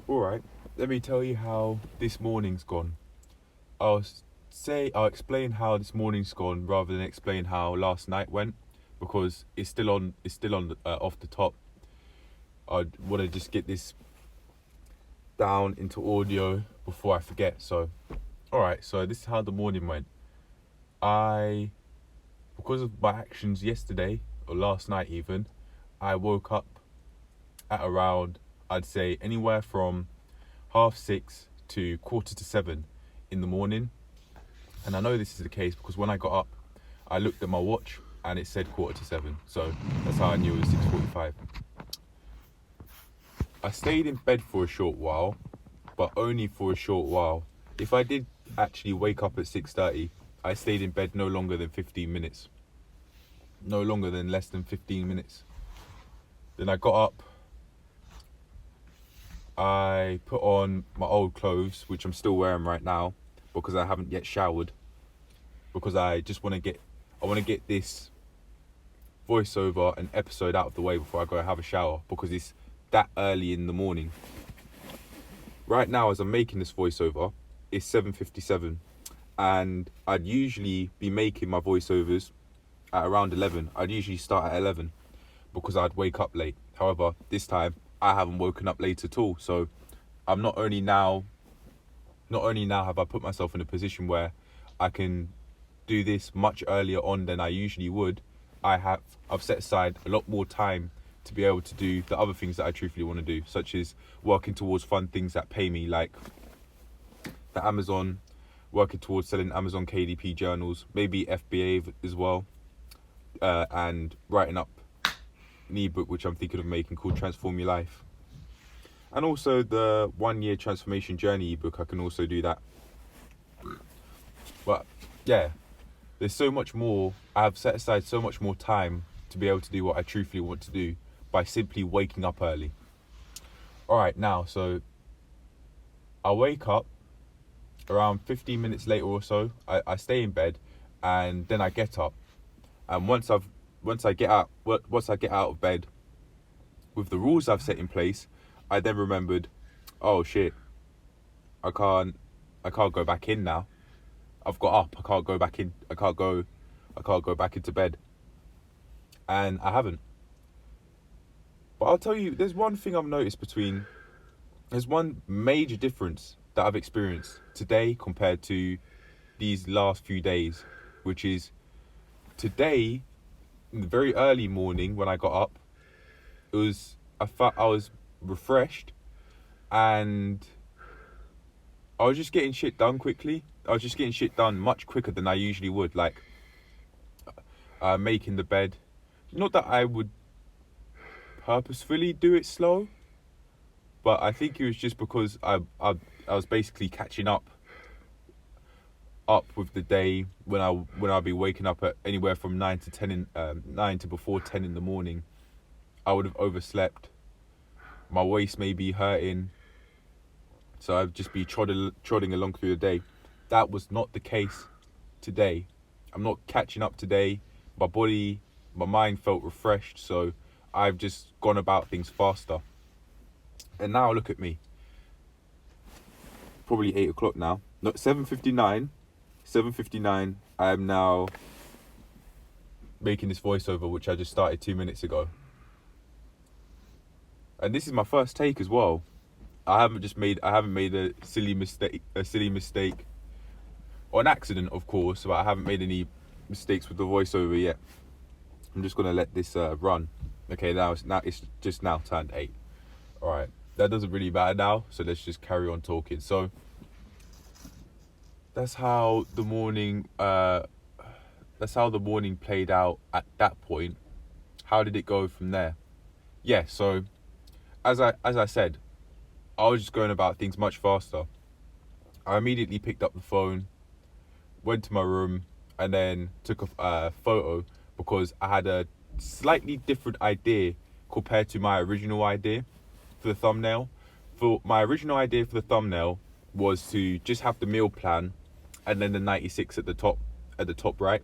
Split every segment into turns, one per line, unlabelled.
Alright, let me tell you how this morning's gone. I'll explain how this morning's gone rather than explain how last night went, because it's still on off the top. I want to just get this down into audio before I forget. So, alright, so this is how the morning went. Because of my actions yesterday, or last night even, I woke up at around, I'd say, anywhere from 6:30 to 7:15 in the morning. And I know this is the case because when I got up, I looked at my watch and it said 7:15. So that's how I knew it was 6:45. I stayed in bed for a short while, but only for a short while. If I did actually wake up at 6:30, I stayed in bed no longer than 15 minutes. No longer than less than 15 minutes. Then I got up. I put on my old clothes, which I'm still wearing right now because I haven't yet showered. Because I want to get this voiceover and episode out of the way before I go have a shower, because it's that early in the morning. Right now, as I'm making this voiceover, it's 7:57, and I'd usually be making my voiceovers at around 11. I'd usually start at 11 because I'd wake up late. However, this time I haven't woken up late at all. So I'm not only now have I put myself in a position where I can do this much earlier on than I usually would. I've set aside a lot more time to be able to do the other things that I truthfully want to do, such as working towards fun things that pay me, like the Amazon, working towards selling Amazon KDP journals, maybe FBA as well, and writing up an ebook which I'm thinking of making called Transform Your Life. And also the 1-year transformation journey ebook, I can also do that. But yeah, there's so much more. I've set aside so much more time to be able to do what I truthfully want to do by simply waking up early. Alright, now, so I wake up around 15 minutes later or so. I stay in bed and then I get up. And once I get out of bed with the rules I've set in place, I then remembered, oh shit, I can't go back in now. I've got up. I can't go back in. I can't go back into bed. And I haven't. But I'll tell you, there's one thing I've noticed there's one major difference that I've experienced today compared to these last few days, which is today, in the very early morning when I got up, I felt I was refreshed and I was just getting shit done quickly. I was just getting shit done much quicker than I usually would, like making the bed. Not that I would purposefully do it slow, but I think it was just because I was basically catching up with the day when I'll be waking up at anywhere from 9 to before 10 in the morning. I would have overslept. My waist may be hurting, so I'd just be trotting along through the day. That was not the case today. I'm not catching up today. My mind felt refreshed, so I've just gone about things faster. And now look at me. Probably 8 o'clock now. No, 7:59. 7:59. I am now making this voiceover, which I just started 2 minutes ago. And this is my first take as well. I haven't made a silly mistake, or an accident, of course, but I haven't made any mistakes with the voiceover yet. I'm just gonna let this run. Okay, now it's just now turned 8. All right, that doesn't really matter now. So let's just carry on talking. So that's how the morning played out at that point. How did it go from there? Yeah, so as I said, I was just going about things much faster. I immediately picked up the phone, went to my room, and then took a photo because I had a slightly different idea compared to my original idea for the thumbnail. For my original idea for the thumbnail was to just have the meal plan and then the 96 at the top right.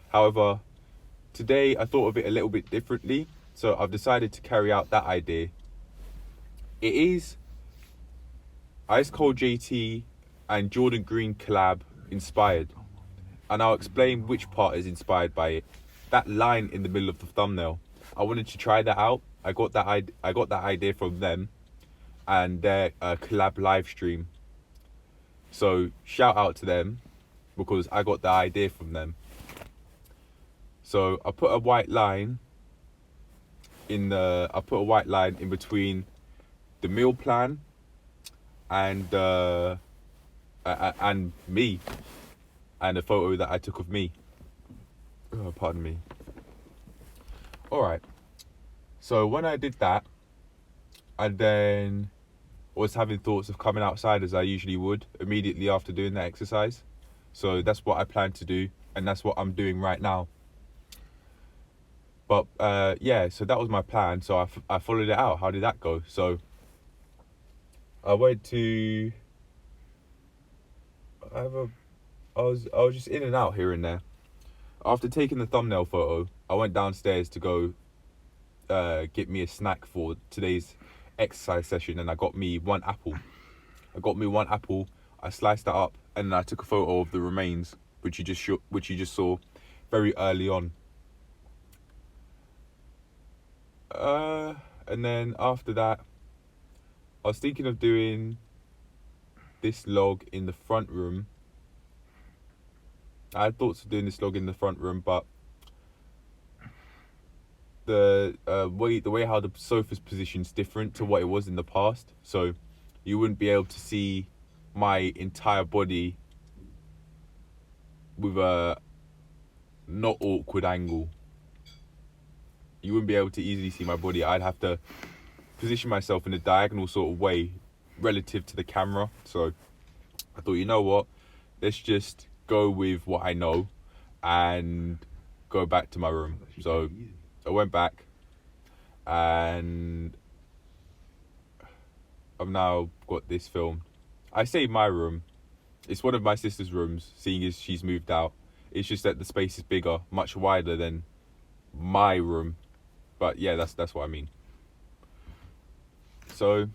However, today I thought of it a little bit differently, so I've decided to carry out that idea. It is Ice Cold JT and Jordan Green collab inspired. And I'll explain which part is inspired by it. That line in the middle of the thumbnail. I wanted to try that out. I got that idea from them and their collab live stream. So shout out to them because I got the idea from them. So I put a white line in between the meal plan and me, and a photo that I took of me. Oh, pardon me. All right. So when I did that, I then was having thoughts of coming outside as I usually would immediately after doing that exercise. So that's what I plan to do, and that's what I'm doing right now. But yeah, so that was my plan. So I followed it out. How did that go? So I went to. I was just in and out here and there. After taking the thumbnail photo, I went downstairs to go get me a snack for today's exercise session, and I got me one apple. I sliced that up, and then I took a photo of the remains, which you just saw very early on. And then after that, I was thinking of doing this log in the front room. I had thoughts of doing this log in the front room, but the way how the sofa's positioned is different to what it was in the past, so you wouldn't be able to see my entire body with a not awkward angle. You wouldn't be able to easily see my body. I'd have to position myself in a diagonal sort of way relative to the camera. So I thought, you know what, let's just go with what I know and go back to my room. So I went back, and I've now got this filmed. I say my room, it's one of my sister's rooms, seeing as she's moved out. It's just that the space is bigger, much wider than my room. But yeah, that's what I mean. So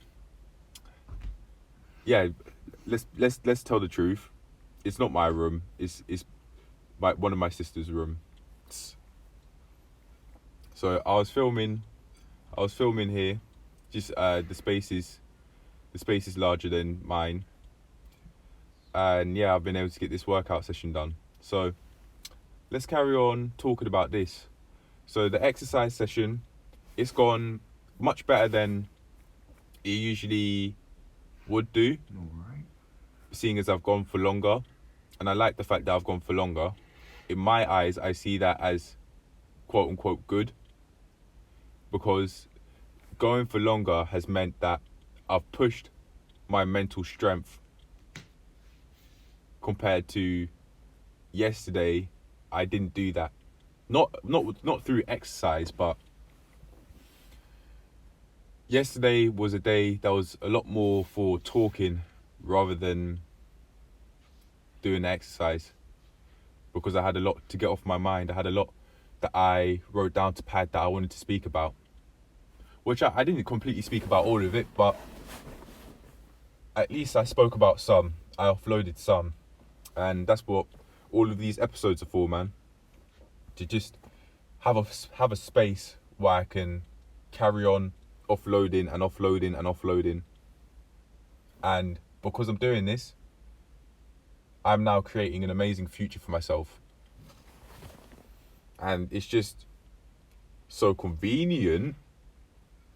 yeah, let's tell the truth. It's not my room. It's one of my sister's rooms. So I was filming here. Just the space is larger than mine. And yeah, I've been able to get this workout session done. So let's carry on talking about this. So the exercise session, it's gone much better than it usually would do. All right. Seeing as I've gone for longer, and I like the fact that I've gone for longer. In my eyes, I see that as quote unquote good, because going for longer has meant that I've pushed my mental strength compared to yesterday. I didn't do that. Not through exercise, but yesterday was a day that was a lot more for talking rather than doing the exercise, because I had a lot to get off my mind. I had a lot that I wrote down to pad that I wanted to speak about, which I didn't completely speak about all of it, but at least I spoke about some. I offloaded some, and that's what all of these episodes are for, man. To just have a space where I can carry on offloading. And because I'm doing this, I'm now creating an amazing future for myself. And it's just so convenient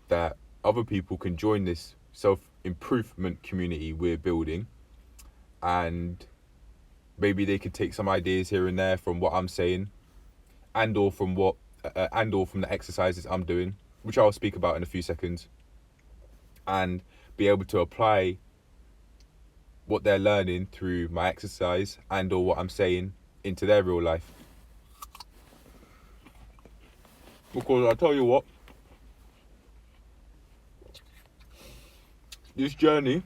that other people can join this self-improvement community we're building, and maybe they could take some ideas here and there from what I'm saying, and or from the exercises I'm doing, which I'll speak about in a few seconds, and be able to apply what they're learning through my exercise and or what I'm saying into their real life. Because I tell you what, this journey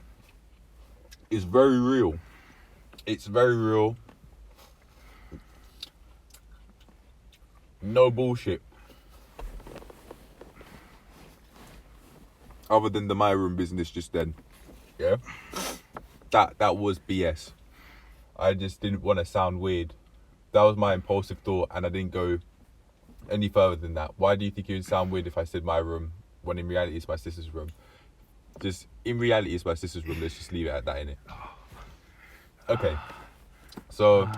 is very real. It's very real. No bullshit. Other than the my room business just then. Yeah? that was BS. I just didn't want to sound weird. That was my impulsive thought, and I didn't go any further than that. Why do you think it would sound weird if I said my room when in reality it's my sister's room? Just in reality it's my sister's room. Let's just leave it at that, innit? Okay. So,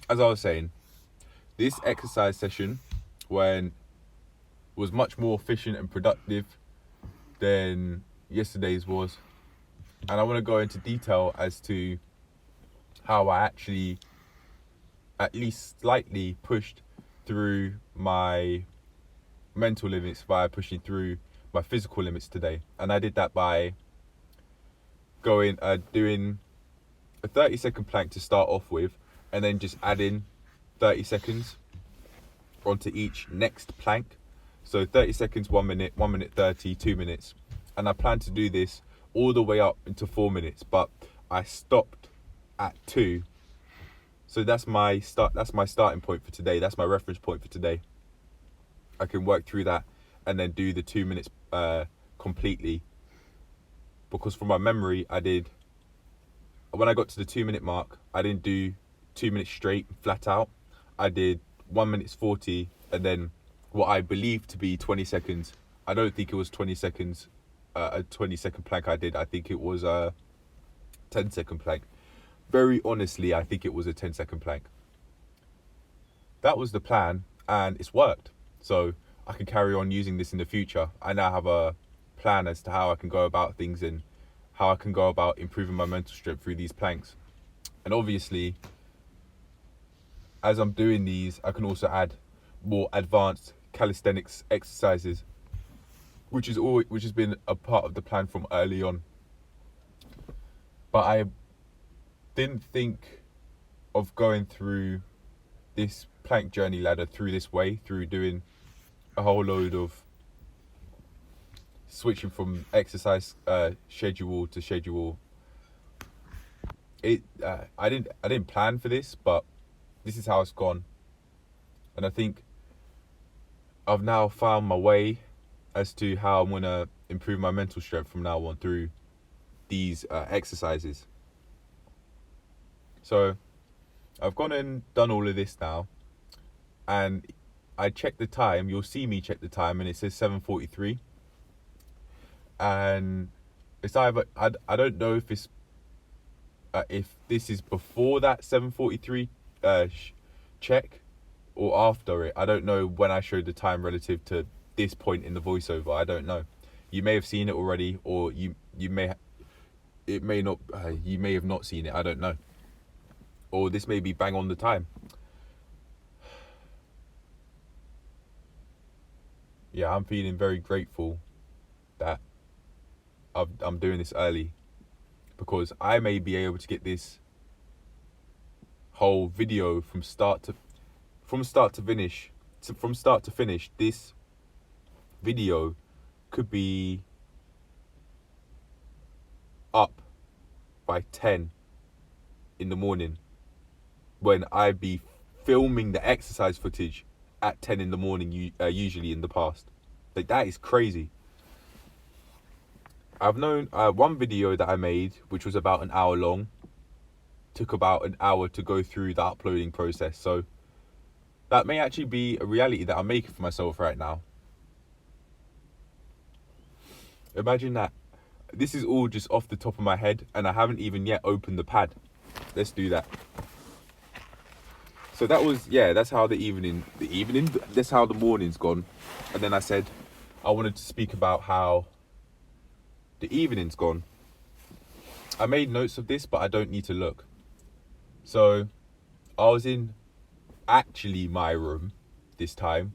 as I was saying, this exercise session was much more efficient and productive than yesterday's was. And I want to go into detail as to how I actually at least slightly pushed through my mental limits via pushing through my physical limits today. And I did that by doing a 30-second plank to start off with, and then just adding 30 seconds onto each next plank. So 30 seconds, 1 minute, 1 minute 30, 2 minutes. And I plan to do this all the way up into 4 minutes, but I stopped at 2. So that's my starting point for today. That's my reference point for today. I can work through that and then do the 2 minutes completely. Because from my memory, when I got to the 2 minute mark, I didn't do 2 minutes straight, flat out. I did 1 minute 40, and then what I believe to be 20 seconds. I don't think it was 20 seconds, a 20-second plank I did. I think it was a 10-second plank. Very honestly, I think it was a 10-second plank. That was the plan, and it's worked. So I can carry on using this in the future. I now have a plan as to how I can go about things and how I can go about improving my mental strength through these planks. And obviously, as I'm doing these, I can also add more advanced calisthenics exercises, which has been a part of the plan from early on. But I didn't think of going through this plank journey ladder through this way, through doing a whole load of switching from exercise schedule to schedule. I didn't plan for this, but this is how it's gone. And I think I've now found my way as to how I'm gonna improve my mental strength from now on through these exercises. So I've gone and done all of this now, and I checked the time. You'll see me check the time, and it says 7:43. And it's either I don't know if it's if this is before that 7:43 check or after it. I don't know when I showed the time relative to this point in the voiceover. I don't know. You may have seen it already, or you may have not seen it. I don't know. Or this may be bang on the time. Yeah, I'm feeling very grateful that I'm doing this early, because I may be able to get this whole video from start to finish. This video could be up by 10 in the morning, when I'd be filming the exercise footage at 10 in the morning, usually in the past. Like, that is crazy. I've known one video that I made, which was about an hour long, took about an hour to go through the uploading process. So that may actually be a reality that I'm making for myself right now. Imagine that. This is all just off the top of my head, and I haven't even yet opened the pad. Let's do that. So that was, that's how that's how the morning's gone. And then I said I wanted to speak about how the evening's gone. I made notes of this, but I don't need to look. So I was in actually my room this time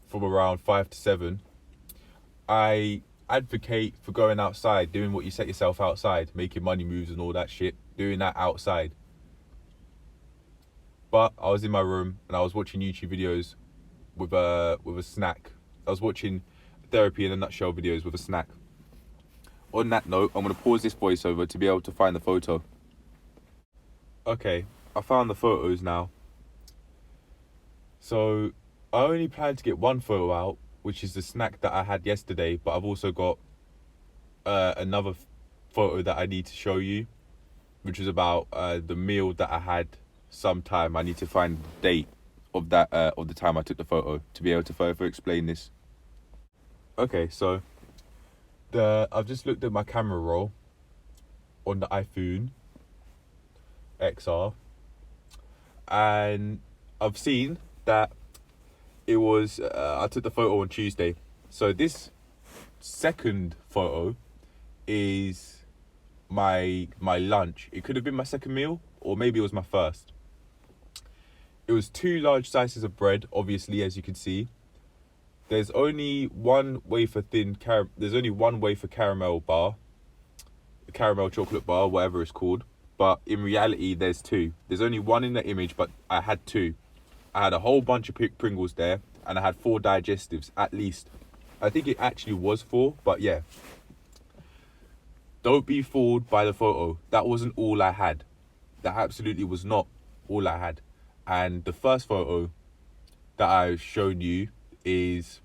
from around 5 to 7. I advocate for going outside, doing what you set yourself outside, making money moves and all that shit, doing that outside. But I was in my room and I was watching YouTube videos with a snack. I was watching therapy in a nutshell videos with a snack. On that note, I'm going to pause this voiceover to be able to find the photo. Okay, I found the photos now. So I only plan to get one photo out, which is the snack that I had yesterday, but I've also got another photo that I need to show you, which was about the meal that I had sometime. I need to find the date of that of the time I took the photo to be able to further explain this. Okay, so I've just looked at my camera roll on the iPhone XR, and I've seen that it was I took the photo on Tuesday. So this second photo is my lunch. It could have been my second meal, or maybe it was my first. It was 2 large slices of bread, obviously, as you can see. There's only one wafer caramel bar, caramel chocolate bar, whatever it's called. But in reality, there's 2. There's only one in the image, but I had 2. I had a whole bunch of Pringles there, and I had 4 digestives, at least. I think it actually was 4, but yeah. Don't be fooled by the photo. That wasn't all I had. That absolutely was not all I had. And the first photo that I've shown you is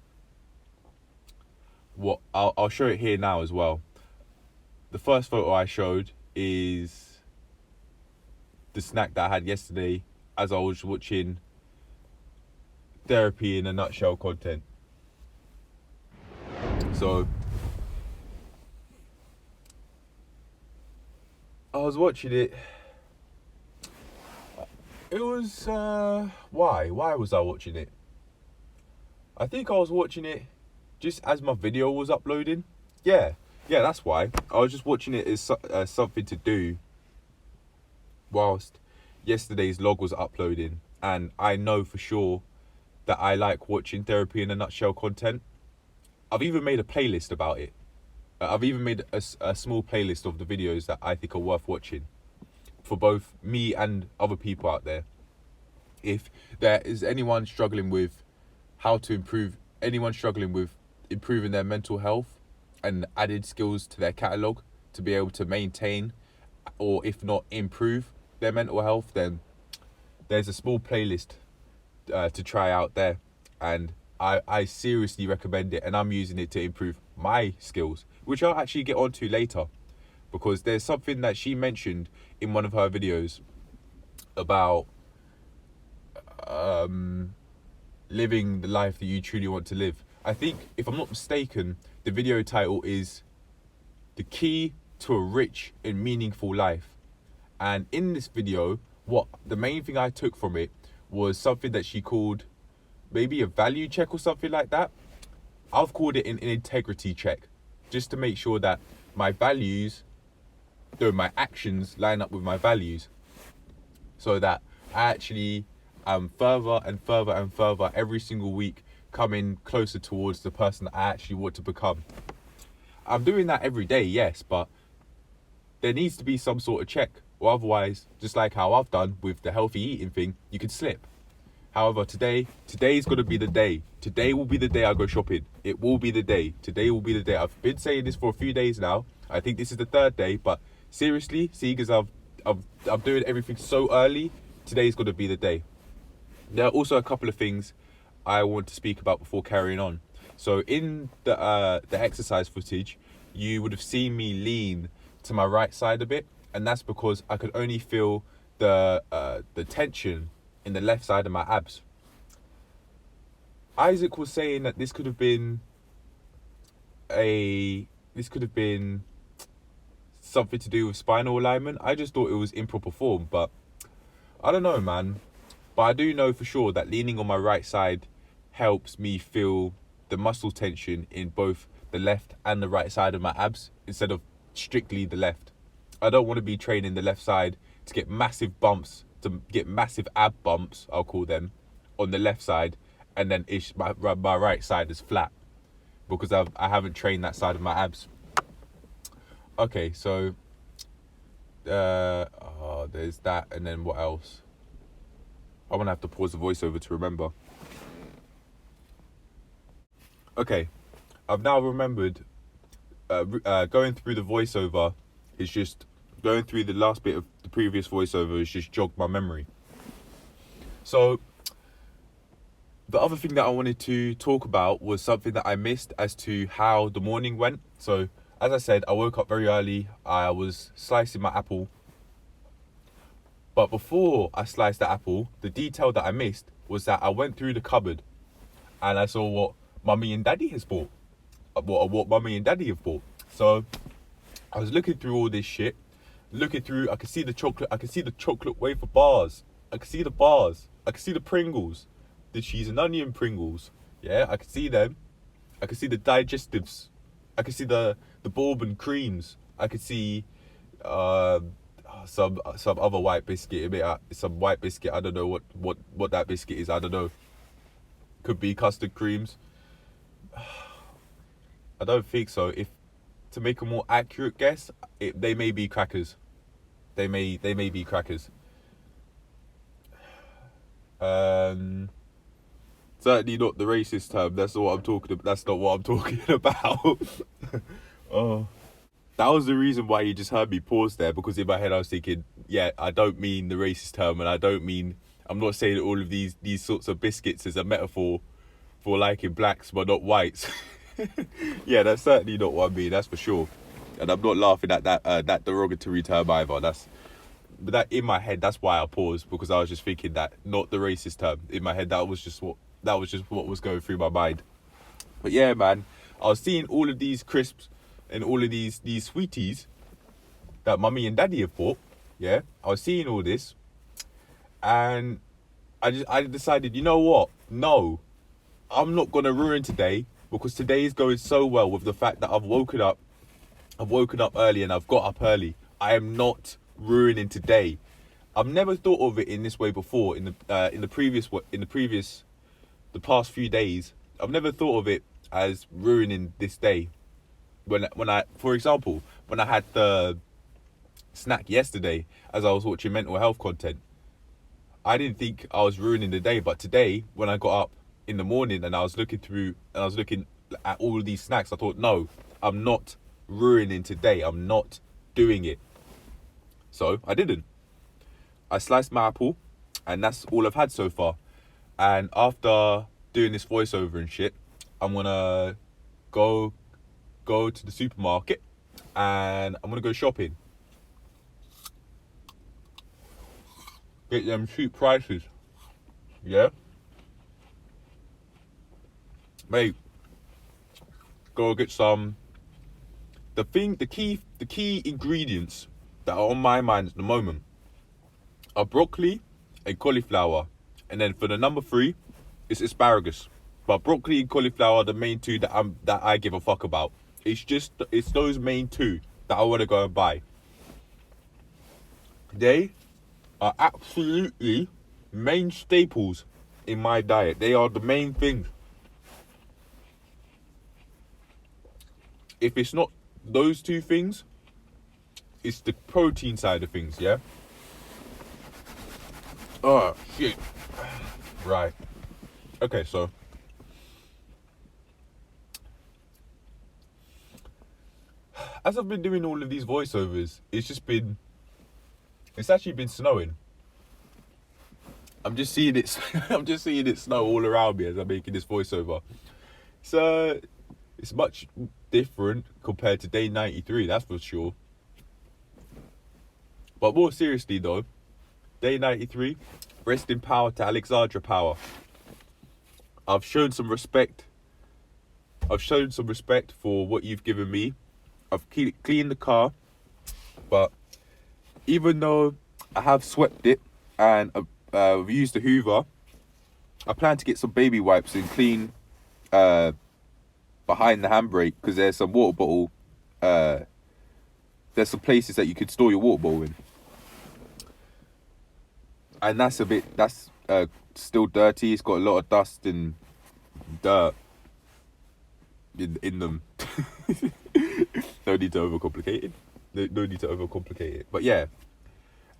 what I'll show it here now as well. The first photo I showed is the snack that I had yesterday as I was watching Therapy in a Nutshell content. So I was watching it. It was why was I watching it? I think I was watching it just as my video was uploading. Yeah, that's why. I was just watching it as something to do whilst yesterday's log was uploading. And I know for sure that I like watching Therapy in a Nutshell content. I've even made a playlist about it. I've even made a small playlist of the videos that I think are worth watching for both me and other people out there. If there is anyone struggling with improving their mental health and added skills to their catalogue to be able to maintain, or if not improve, their mental health, then there's a small playlist to try out there, and I seriously recommend it, and I'm using it to improve my skills, which I'll actually get onto later, because there's something that she mentioned in one of her videos about living the life that you truly want to live. I think, if I'm not mistaken, the video title is The Key to a Rich and Meaningful Life. And in this video, the main thing I took from it was something that she called maybe a value check or something like that. I've called it an integrity check, just to make sure that my actions line up with my values, so that I actually am further and further and further every single week coming closer towards the person that I actually want to become. I'm doing that every day, yes, but there needs to be some sort of check, or otherwise, just like how I've done with the healthy eating thing, you could slip. However, today's going to be the day. Today will be the day I go shopping. It will be the day. Today will be the day. I've been saying this for a few days now. I think this is the 3rd day, but seriously, see, because I'm doing everything so early, today's going to be the day. There are also a couple of things I want to speak about before carrying on. So in the exercise footage, you would have seen me lean to my right side a bit, and that's because I could only feel the tension in the left side of my abs. Isaac was saying that this could have been something to do with spinal alignment. I just thought it was improper form, but I don't know, man. But I do know for sure that leaning on my right side helps me feel the muscle tension in both the left and the right side of my abs, instead of strictly the left. I don't want to be training the left side to get massive bumps, to get massive ab bumps, I'll call them, on the left side, and then my right side is flat, because I haven't trained that side of my abs. Okay, so there's that, and then what else? I'm gonna have to pause the voiceover to remember. Okay, I've now remembered. Going through the voiceover is just going through the last bit of the previous voiceover has just jogged my memory. So the other thing that I wanted to talk about was something that I missed as to how the morning went. So as I said, I woke up very early. I was slicing my apple. But before I sliced the apple, the detail that I missed was that I went through the cupboard and I saw what mummy and daddy has bought. What mummy and daddy have bought. So I was looking through all this shit. Looking through, I could see the chocolate wafer bars. I could see the bars. I could see the Pringles. The cheese and onion Pringles. Yeah, I could see them. I could see the digestives. I could see the bourbon creams. I could see some other white biscuit. Some white biscuit. I don't know what that biscuit is. I don't know. Could be custard creams. I don't think so. If to make a more accurate guess, they may be crackers. They may be crackers. Certainly not the racist term. That's not what I'm talking about. That's not what I'm talking about. Oh, that was the reason why you just heard me pause there, because in my head I was thinking, yeah, I don't mean the racist term, and I'm not saying that all of these sorts of biscuits is a metaphor for liking blacks but not whites. Yeah, that's certainly not what I mean. That's for sure. And I'm not laughing at that derogatory term either. But that in my head, that's why I paused, because I was just thinking that, not the racist term. In my head, that was just what was going through my mind. But yeah, man, I was seeing all of these crisps and all of these sweeties that mummy and daddy have bought. Yeah, I was seeing all this, and I decided, you know what? No, I'm not gonna ruin today, because today is going so well with the fact that I've woken up early and I've got up early. I am not ruining today. I've never thought of it in this way before. In the past few days, I've never thought of it as ruining this day. For example, when I had the snack yesterday as I was watching mental health content, I didn't think I was ruining the day. But today, when I got up in the morning and I was looking at all of these snacks, I thought, no, I'm not ruining today. I'm not doing it. So I didn't. I sliced my apple, and that's all I've had so far. And after doing this voiceover and shit, I'm gonna go to the supermarket and I'm gonna go shopping. Get them cheap prices. Yeah? Mate, go get some. The key ingredients that are on my mind at the moment are broccoli and cauliflower. And then for the number 3, it's asparagus. But broccoli and cauliflower are the main two that I give a fuck about. It's those main two that I want to go and buy. They are absolutely main staples in my diet. They are the main things. If it's not those two things, it's the protein side of things, yeah? Oh, shit. Right. Okay, so as I've been doing all of these voiceovers, it's actually been snowing. I'm just seeing it snow all around me as I'm making this voiceover. So it's much different compared to day 93, that's for sure. But more seriously though, day 93, rest in power to Alexandra Power. I've shown some respect for what you've given me. I've cleaned the car, but even though I have swept it and I've used the Hoover, I plan to get some baby wipes and clean behind the handbrake, because there's some water bottle. There's some places that you could store your water bottle in, and that's still dirty. It's got a lot of dust and dirt in them. No need to overcomplicate it. No need to overcomplicate it. But yeah,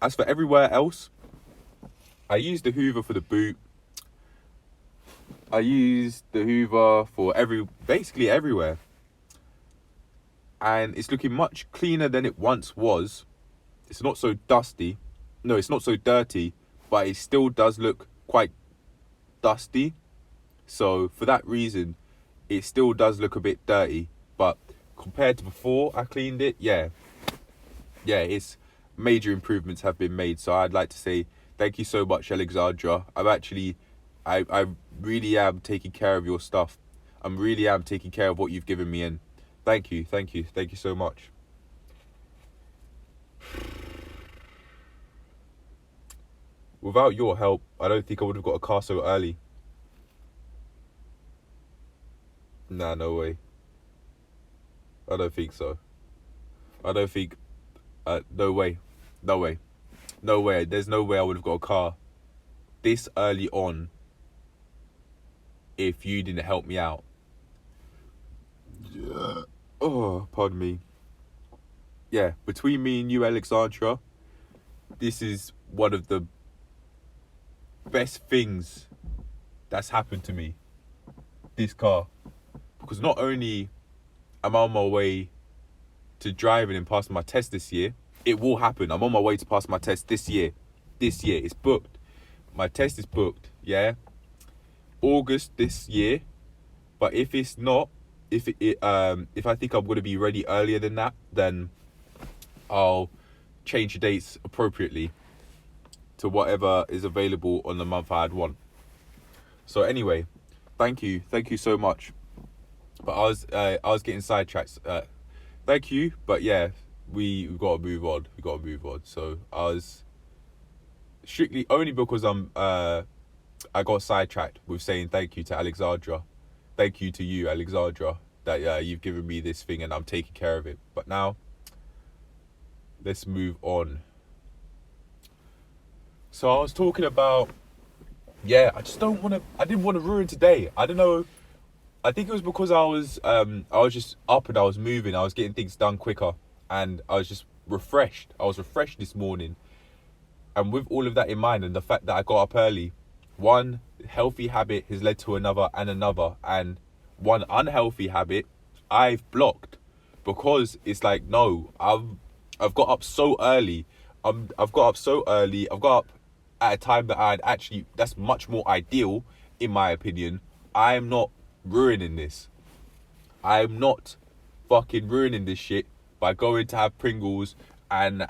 as for everywhere else, I used the Hoover for the boot. I used the Hoover for basically everywhere. And it's looking much cleaner than it once was. It's not so dusty. No, it's not so dirty, but it still does look quite dusty. So for that reason, it still does look a bit dirty. But compared to before I cleaned it, yeah, it's major improvements have been made. So I'd like to say thank you so much, Alexandra. I really am taking care of your stuff. I really am taking care of what you've given me, and thank you so much. Without your help, I don't think I would have got a car so early. Nah, no way. I don't think so. I don't think. No way. No way. No way. There's no way I would have got a car this early on if you didn't help me out. Yeah. Oh, pardon me. Yeah, between me and you, Alexandra, this is one of the best things that's happened to me. This car. Because not only am I on my way to driving and passing my test this year, it will happen. I'm on my way to pass my test this year. This year, it's booked. My test is booked, yeah? August this year. But if it's not, if I think I'm going to be ready earlier than that, then I'll change the dates appropriately to whatever is available on the month I'd want. So anyway, thank you so much. But I was getting sidetracked. Thank you, but yeah, we've got to move on. So I was strictly only because I got sidetracked with saying thank you to Alexandra. Thank you to you, Alexandra, that you've given me this thing and I'm taking care of it. But now, let's move on. So I was talking about, I didn't want to ruin today. I don't know. I think it was because I was just up and I was moving. I was getting things done quicker and I was just refreshed. I was refreshed this morning. And with all of that in mind and the fact that I got up early, one healthy habit has led to another and another. And one unhealthy habit I've blocked because it's like, no, I've got up so early. I've got up at a time that that's much more ideal, in my opinion. I am not ruining this. I am not fucking ruining this shit by going to have Pringles and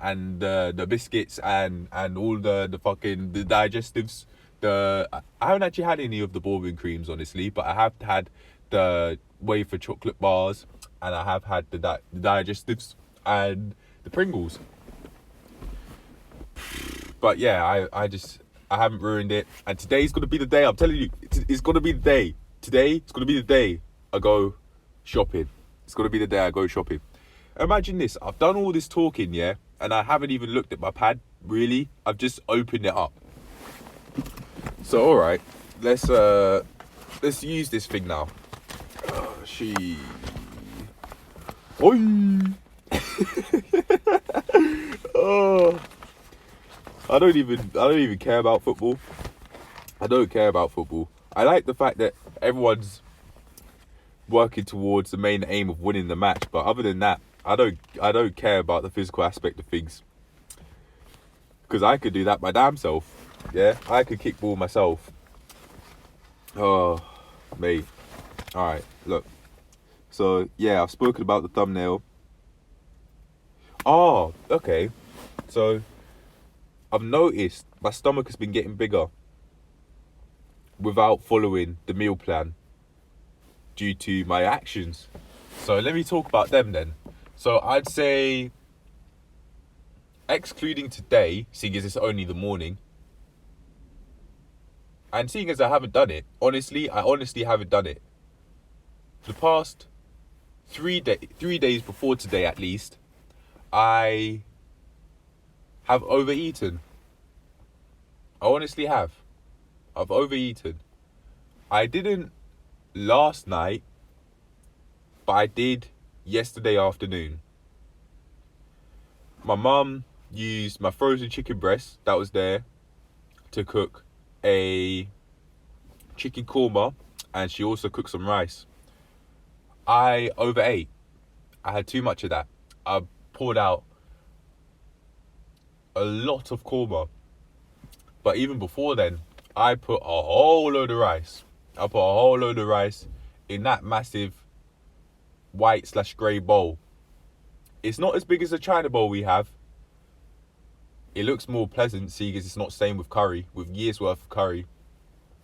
the biscuits and all the fucking the digestives. I haven't actually had any of the bourbon creams, honestly, but I have had the wafer chocolate bars and I have had the digestives and the Pringles. But yeah, I haven't ruined it. And today's gonna be the day. I'm telling you, it's gonna be the day. Today, it's gonna be the day I go shopping. It's gonna be the day I go shopping. Imagine this. I've done all this talking, yeah, and I haven't even looked at my pad, really. I've just opened it up. So, all right, let's use this thing now. Oi! Oh, I don't even care about football. I don't care about football. I like the fact that everyone's working towards the main aim of winning the match, but other than that, I don't care about the physical aspect of things. Because I could do that my damn self. Yeah, I could kick ball myself. Oh, mate. Alright, look. So, yeah, I've spoken about the thumbnail. Oh, okay. So, I've noticed my stomach has been getting bigger without following the meal plan due to my actions. So, let me talk about them then. So, I'd say, excluding today, seeing as it's only the morning, and seeing as I haven't done it, I honestly haven't done it. For the past 3 days before today at least, I have overeaten. I honestly have. I've overeaten. I didn't last night, but I did yesterday afternoon. My mum used my frozen chicken breast that was there to cook a chicken korma, and she also cooked some rice. I overate. I had too much of that. I poured out a lot of korma. But even before then, I put a whole load of rice. In that massive white/grey bowl. It's not as big as the China bowl we have. It looks more pleasant, seeing as it's not stained with curry, with years worth of curry.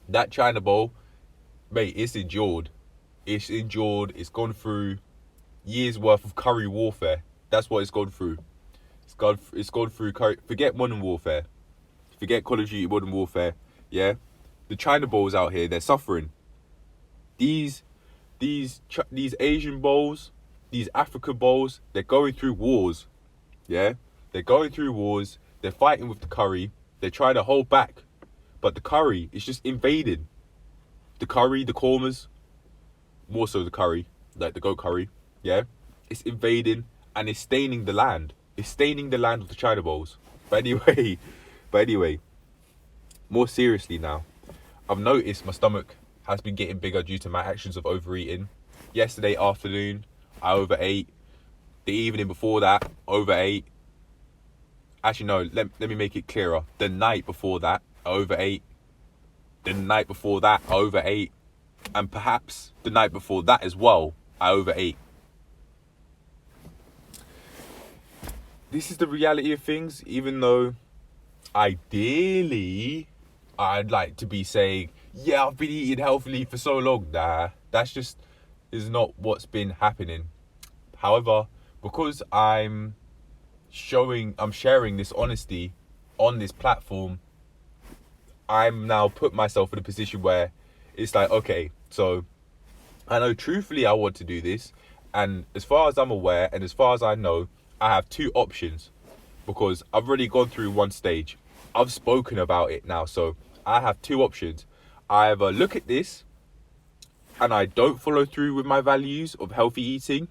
That China bowl, mate, it's endured. It's endured. It's gone through years worth of curry warfare. That's what it's gone through. It's gone through curry. Forget Modern Warfare. Forget Call of Duty Modern Warfare. Yeah, the China bowls out here, they're suffering. These Asian bowls, these African bowls, they're going through wars. Yeah, they're going through wars. They're fighting with the curry. They're trying to hold back, but the curry is just invading. The curry, the kormas, more so the curry, like the goat curry. Yeah, it's invading and it's staining the land. It's staining the land of the China bowls. But anyway, more seriously now, I've noticed my stomach has been getting bigger due to my actions of overeating. Yesterday afternoon, I overate. The evening before that, overate. Actually, no, let me make it clearer. The night before that, I overate. The night before that, I overate. And perhaps the night before that as well, I overate. This is the reality of things, even though ideally I'd like to be saying, yeah, I've been eating healthily for so long. Nah, that's is not what's been happening. However, because I'm sharing this honesty on this platform, I'm now put myself in a position where it's like, okay, so I know truthfully I want to do this, and as far as I'm aware and as far as I know, I have two options, because I've already gone through one stage. I've spoken about it now, so I have two options. I either look at this and I don't follow through with my values of healthy eating.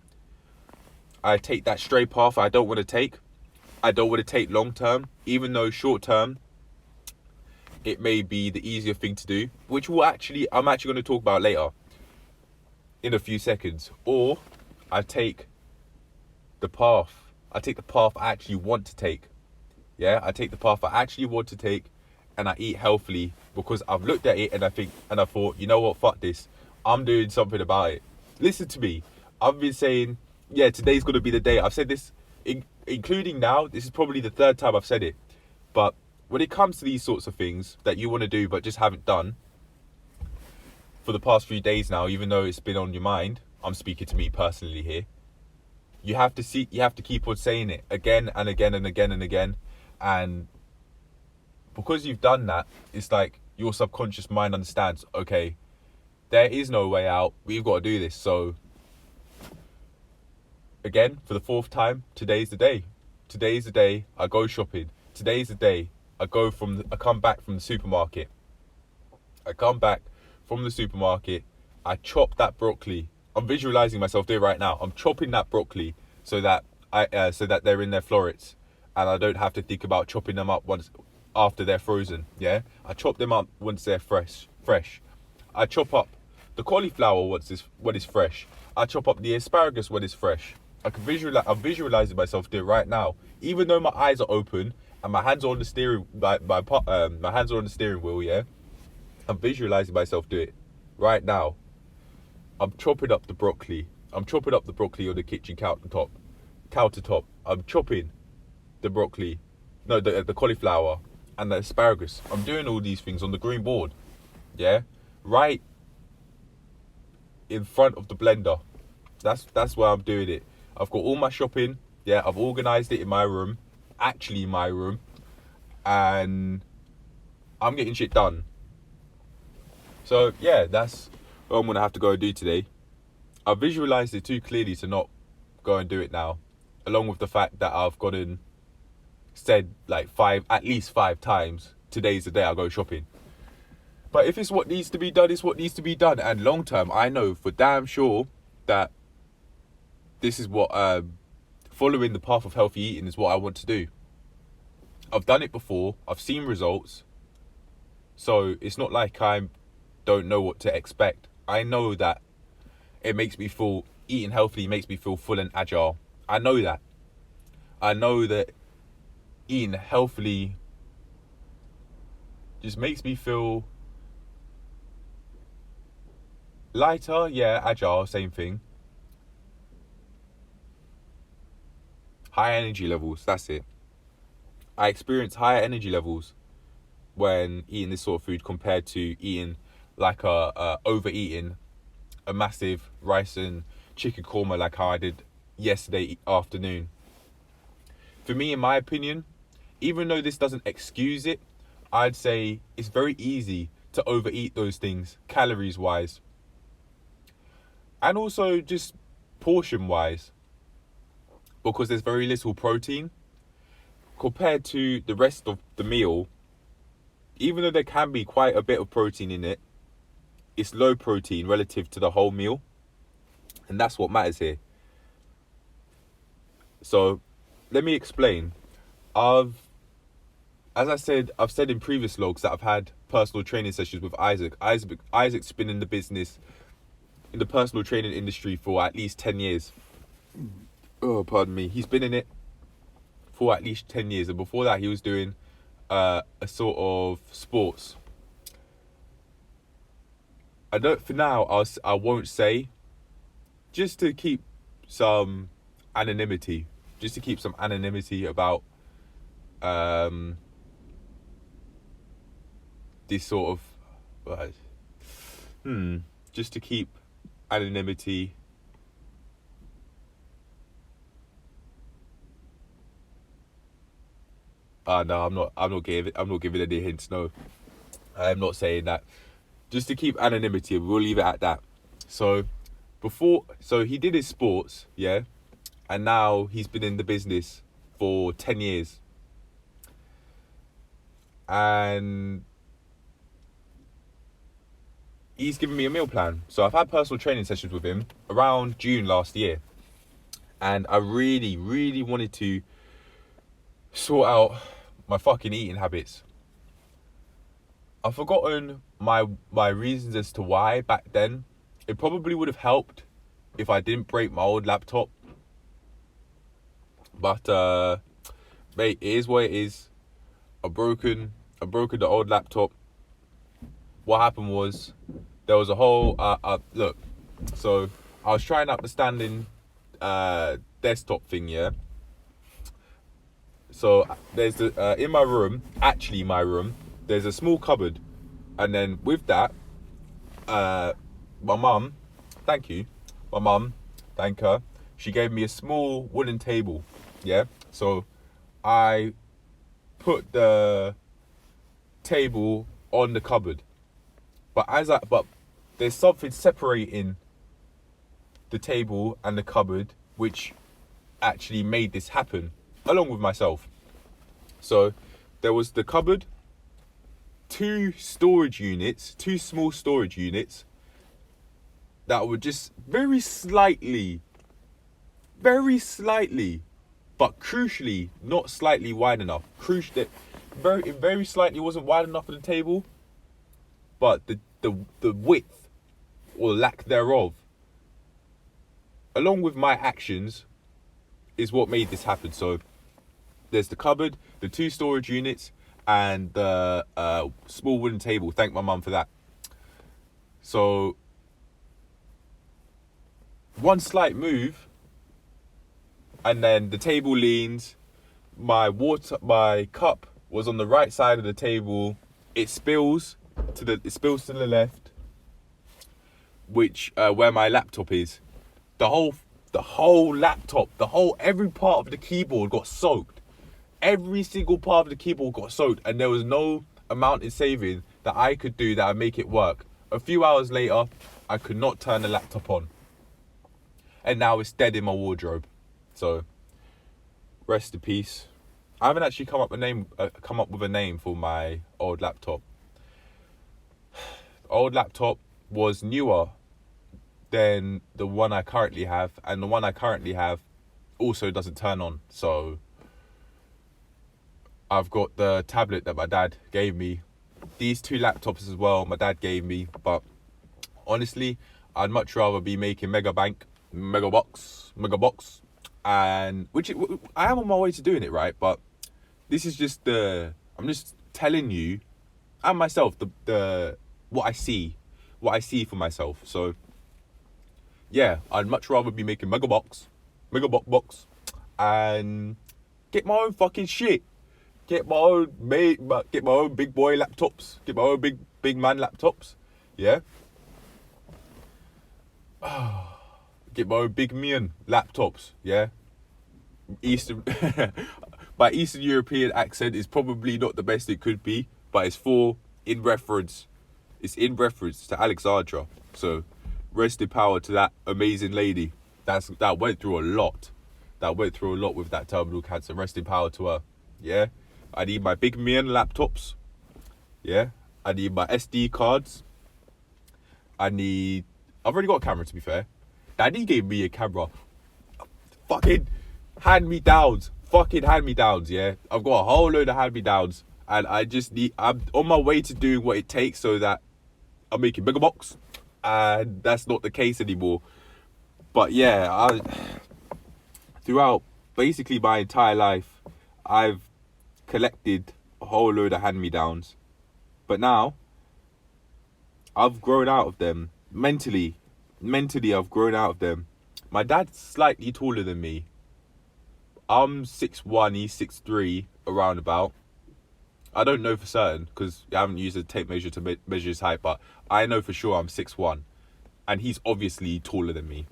I take that stray path I don't want to take. I don't want to take long term, even though short term it may be the easier thing to do, which I'm actually going to talk about later in a few seconds. Or I take the path I actually want to take. Yeah, I take the path I actually want to take, and I eat healthily because I've looked at it and I thought, you know what, fuck this. I'm doing something about it. Listen to me. I've been saying, yeah, today's going to be the day. I've said this, including now, this is probably the third time I've said it. But when it comes to these sorts of things that you want to do but just haven't done for the past few days now, even though it's been on your mind, I'm speaking to me personally here. You have to keep on saying it again and again and again and again. And because you've done that, it's like your subconscious mind understands, okay, there is no way out. We've got to do this. So again, for the fourth time, today's the day. Today's the day I go shopping. Today's the day I come back from the supermarket. I chop that broccoli. I'm visualizing myself there right now. I'm chopping that broccoli so that they're in their florets, and I don't have to think about chopping them up after they're frozen. Yeah, I chop them up once they're fresh. I chop up the cauliflower when it's fresh. I chop up the asparagus when it's fresh. I'm visualizing myself there right now, even though my eyes are open and my hands are on the steering. My hands are on the steering wheel. Yeah, I'm visualizing myself do it right now. I'm chopping up the broccoli. On the kitchen countertop. I'm chopping the broccoli, the cauliflower and the asparagus. I'm doing all these things on the green board. Yeah, right in front of the blender. That's where I'm doing it. I've got all my shopping. Yeah, I've organised it in my room, and I'm getting shit done. So yeah, that's what I'm gonna have to go and do today. I visualised it too clearly to not go and do it now, along with the fact that I've said like at least five times, today's the day I go shopping. But if it's what needs to be done, it's what needs to be done. And long term, I know for damn sure that this is what following the path of healthy eating is what I want to do. I've done it before. I've seen results. So it's not like I don't know what to expect. I know that eating healthily makes me feel full and agile. I know that. I know that eating healthily just makes me feel lighter, yeah, agile, same thing. High energy levels, that's it. I experience higher energy levels when eating this sort of food compared to eating like overeating a massive rice and chicken korma like how I did yesterday afternoon. For me, in my opinion, even though this doesn't excuse it, I'd say it's very easy to overeat those things calories wise, and also just portion wise, because there's very little protein compared to the rest of the meal. Even though there can be quite a bit of protein in it, it's low protein relative to the whole meal, and that's what matters here. So let me explain. As I said, I've said in previous vlogs that I've had personal training sessions with Isaac. Isaac's been in the business, in the personal training industry for at least 10 years. Oh, pardon me. He's been in it for at least 10 years. And before that, he was doing a sort of sports. For now, I won't say, just to keep some anonymity. Just to keep some anonymity about this sort of just to keep anonymity. No, I'm not giving any hints. No, I'm not saying that. Just to keep anonymity, we'll leave it at that. So he did his sports, yeah, and now he's been in the business for 10 years. And he's given me a meal plan. So I've had personal training sessions with him around June last year. And I really, really wanted to sort out my fucking eating habits. I've forgotten my reasons as to why back then. It probably would have helped if I didn't break my old laptop. But mate, it is what it is. I've broken the old laptop. What happened was there was a whole look. So I was trying out the standing desktop thing, yeah. So there's in my room, there's a small cupboard, and then with that, my mum, thank her. She gave me a small wooden table, yeah. So I put the table on the cupboard, but there's something separating the table and the cupboard which actually made this happen, along with myself. So there was the cupboard, two small storage units that were just very slightly, but crucially not slightly wide enough. Very slightly wasn't wide enough for the table, but the width or lack thereof, along with my actions, is what made this happen. So there's the cupboard, the two storage units, and the small wooden table. Thank my mum for that. So one slight move, and then the table leans. My cup was on the right side of the table. It spills to the left, which where my laptop is. The whole laptop, every part of the keyboard got soaked. Every single part of the keyboard got soaked, and there was no amount in saving that I could do that would make it work. A few hours later, I could not turn the laptop on, and now it's dead in my wardrobe. So, rest in peace. I haven't actually come up with a name for my old laptop. The old laptop was newer than the one I currently have, and the one I currently have also doesn't turn on. So I've got the tablet that my dad gave me. These two laptops as well, my dad gave me. But honestly, I'd much rather be making mega box, and which I am on my way to doing it, right? But this is just I'm just telling you and myself the what I see for myself. So yeah, I'd much rather be making mega box, and get my own fucking shit. Get my own big boy laptops. Get my own big man laptops. Yeah. Get my own big man laptops. Yeah. Eastern, my Eastern European accent is probably not the best it could be, but it's in reference to Alexandra. So, rest in power to that amazing lady. That went through a lot. With that terminal cancer. Rest in power to her. Yeah. I need my big man laptops. Yeah. I need my SD cards. I've already got a camera, to be fair. Daddy gave me a camera. Fucking hand-me-downs, yeah. I've got a whole load of hand-me-downs, and I'm on my way to doing what it takes so that I'm making bigger box, and that's not the case anymore. But yeah, throughout basically my entire life, I've collected a whole load of hand-me-downs, but now I've grown out of them. Mentally, I've grown out of them. My dad's slightly taller than me. I'm 6'1", he's 6'3", around about. I don't know for certain because I haven't used a tape measure to measure his height, but I know for sure I'm 6'1", and he's obviously taller than me.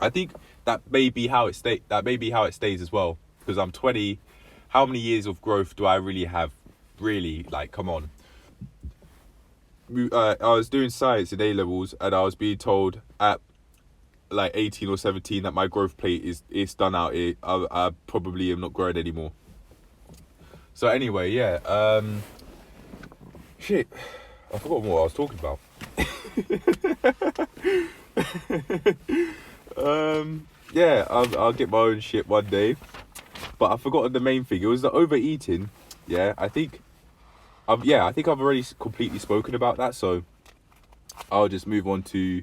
I think that may be how it stays as well, because I'm 20. How many years of growth do I really have? Really, like, come on. I was doing science in A-levels, and I was being told at like 18 or 17 that my growth plate is done out. I probably am not growing anymore. So anyway, yeah. Shit, I forgot what I was talking about. Yeah, I'll get my own shit one day, but I forgot the main thing. It was the overeating. Yeah, I think I've already completely spoken about that. So I'll just move on to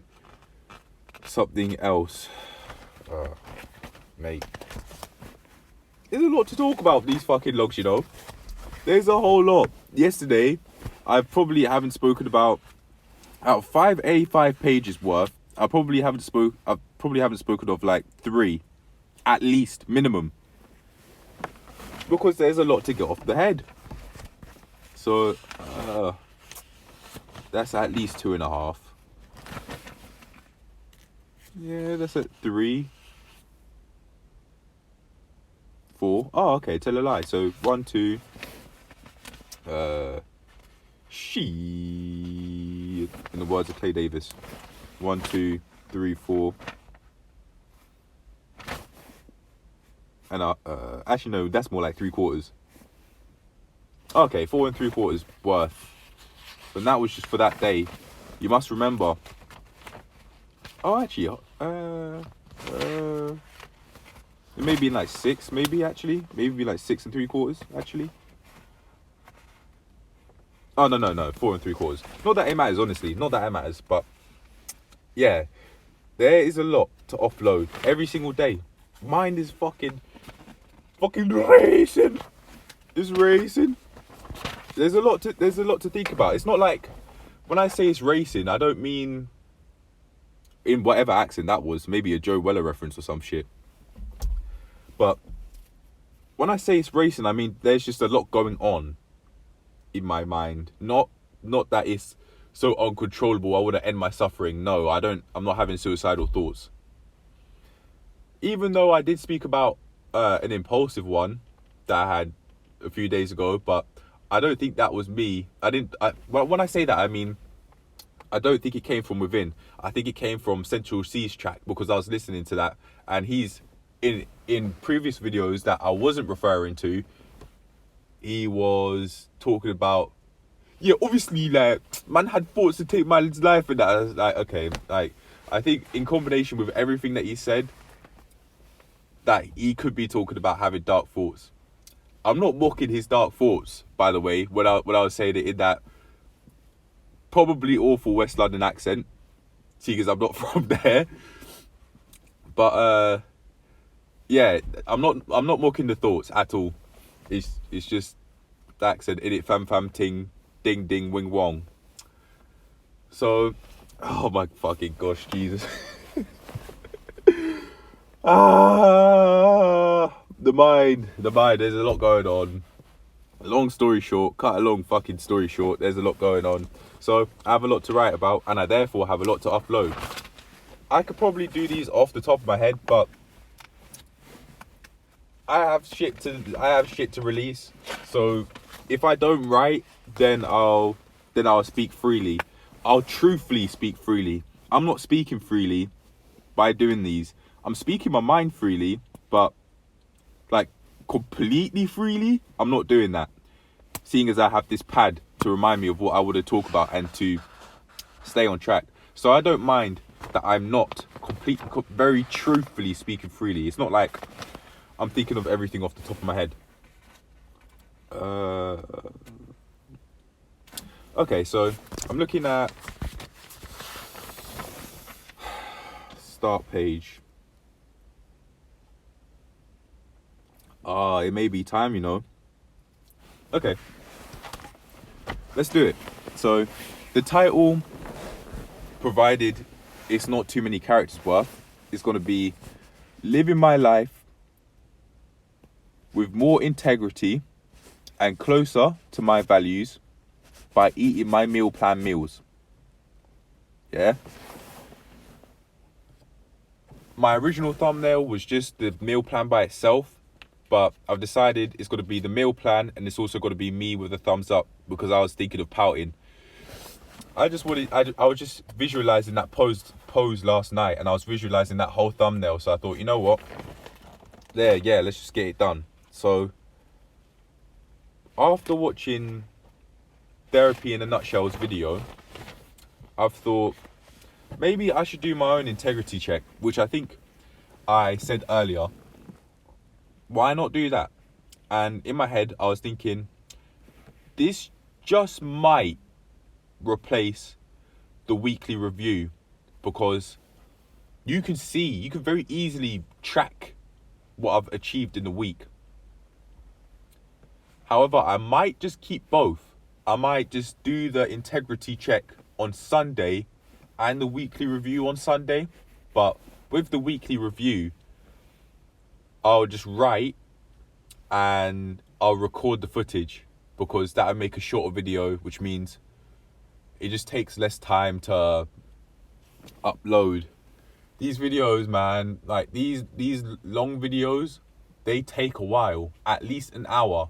something else. Mate, there's a lot to talk about these fucking logs, you know. There's a whole lot. Yesterday, I probably haven't spoken about out of 5 A5 pages worth. I probably haven't spoken of like 3, at least minimum, because there's a lot to get off the head. So that's at least 2.5. Yeah, that's at 3, 4. Oh, okay, tell a lie. So 1, 2. She, in the words of Clay Davis, 1, 2, 3, 4. And actually no, that's more like 3/4. Okay, 4 3/4 worth. But that was just for that day. You must remember. Oh, actually, it may be like 6, maybe like 6 3/4, actually. Oh, no, 4 3/4. Not that it matters, honestly. Not that it matters, but yeah, there is a lot to offload every single day. Mind is fucking racing. It's racing. There's a lot to think about. It's not like, when I say it's racing, I don't mean in whatever accent that was, maybe a Joe Weller reference or some shit. But when I say it's racing, I mean there's just a lot going on in my mind. Not that it's so uncontrollable I want to end my suffering. No, I'm not having suicidal thoughts. Even though I did speak about an impulsive one that I had a few days ago, but I don't think that was me. When I say that, I mean, I don't think it came from within. I think it came from Central C's track, because I was listening to that, and he's in previous videos that I wasn't referring to, he was talking about, yeah, obviously, like, man had thoughts to take man's life, and that. I was like, okay, like, I think in combination with everything that he said, that he could be talking about having dark thoughts. I'm not mocking his dark thoughts, by the way, when I was saying it in that probably awful West London accent, see, because I'm not from there. But yeah, I'm not mocking the thoughts at all. It's just the accent, in it, fam ting, ding ding wing wong. So, oh my fucking gosh, Jesus. the mind. There's a lot going on. Long story short, cut a long fucking story short, there's a lot going on. So I have a lot to write about, and I therefore have a lot to upload. I could probably do these off the top of my head, but I have shit to release. So if I don't write, then I'll speak freely. I'll truthfully speak freely. I'm not speaking freely by doing these. I'm speaking my mind freely, but like completely freely, I'm not doing that. Seeing as I have this pad to remind me of what I want to talk about and to stay on track. So I don't mind that I'm not very truthfully speaking freely. It's not like I'm thinking of everything off the top of my head. Okay, so I'm looking at start page. It may be time, you know. Okay, let's do it. So the title, provided it's not too many characters worth, is going to be living my life with more integrity and closer to my values by eating my meal plan meals. Yeah. My original thumbnail was just the meal plan by itself, but I've decided it's got to be the meal plan, and it's also got to be me with a thumbs up, because I was thinking of pouting. I was just visualizing that pose last night, and I was visualizing that whole thumbnail. So I thought, you know what? Yeah, let's just get it done. So after watching Therapy in a Nutshell's video, I've thought maybe I should do my own integrity check, which I think I said earlier. Why not do that? And in my head, I was thinking, this just might replace the weekly review, because you can very easily track what I've achieved in the week. However, I might just keep both. I might just do the integrity check on Sunday and the weekly review on Sunday. But with the weekly review, I'll just write and I'll record the footage, because that would make a shorter video, which means it just takes less time to upload. These videos, man, like these long videos, they take a while, at least an hour.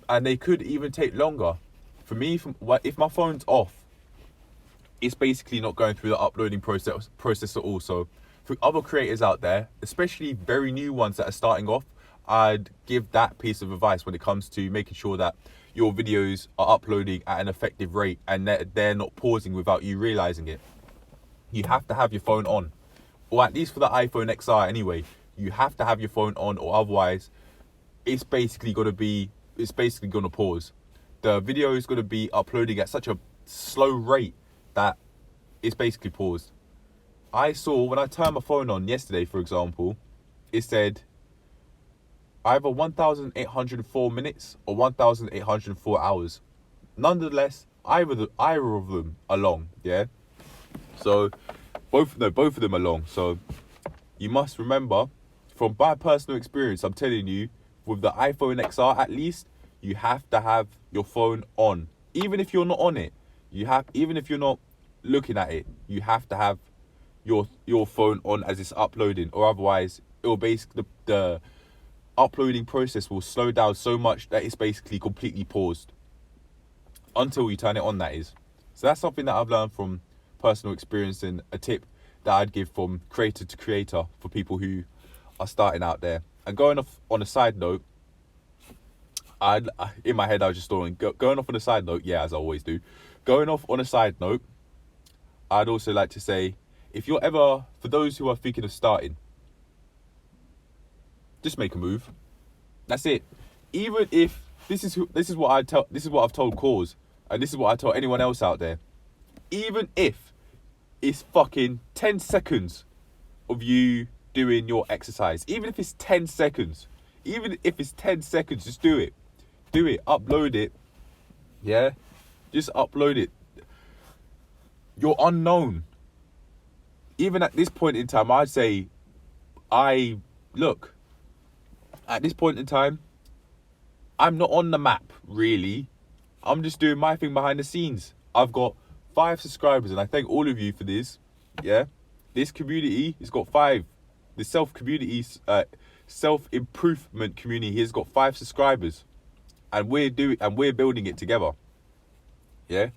And they could even take longer. For me, if my phone's off, it's basically not going through the uploading process at all. So for other creators out there, especially very new ones that are starting off, I'd give that piece of advice when it comes to making sure that your videos are uploading at an effective rate and they're not pausing without you realizing it. You have to have your phone on, or at least for the iPhone XR anyway, you have to have your phone on, or otherwise it's basically going to pause. The video is going to be uploading at such a slow rate that it's basically paused. I saw when I turned my phone on yesterday, for example, it said either 1,804 minutes or 1,804 hours. Nonetheless, either of them are long, yeah? So both of them are long. So you must remember, from my personal experience, I'm telling you, with the iPhone XR at least, you have to have your phone on. Even if you're not on it, even if you're not looking at it, you have to have your phone on as it's uploading, or otherwise it will basically, the uploading process will slow down so much that it's basically completely paused until you turn it on, that is. So that's something that I've learned from personal experience, and a tip that I'd give from creator to creator for people who are starting out there. And going off on a side note, in my head I was just going off on a side note, yeah, as I always do. Going off on a side note, I'd also like to say, if you're ever, for those who are thinking of starting, just make a move. That's it. Even if this is what I've told Cause, and this is what I tell anyone else out there. Even if it's fucking 10 seconds of you doing your exercise, even if it's 10 seconds, just do it. Upload it. Yeah, just upload it. You're unknown. Even at this point in time, I'd say, look, At this point in time, I'm not on the map, really. I'm just doing my thing behind the scenes. I've got 5 subscribers, and I thank all of you for this. Yeah, this community has got 5. The self-improvement community has got 5 subscribers, and we're building it together. Yeah,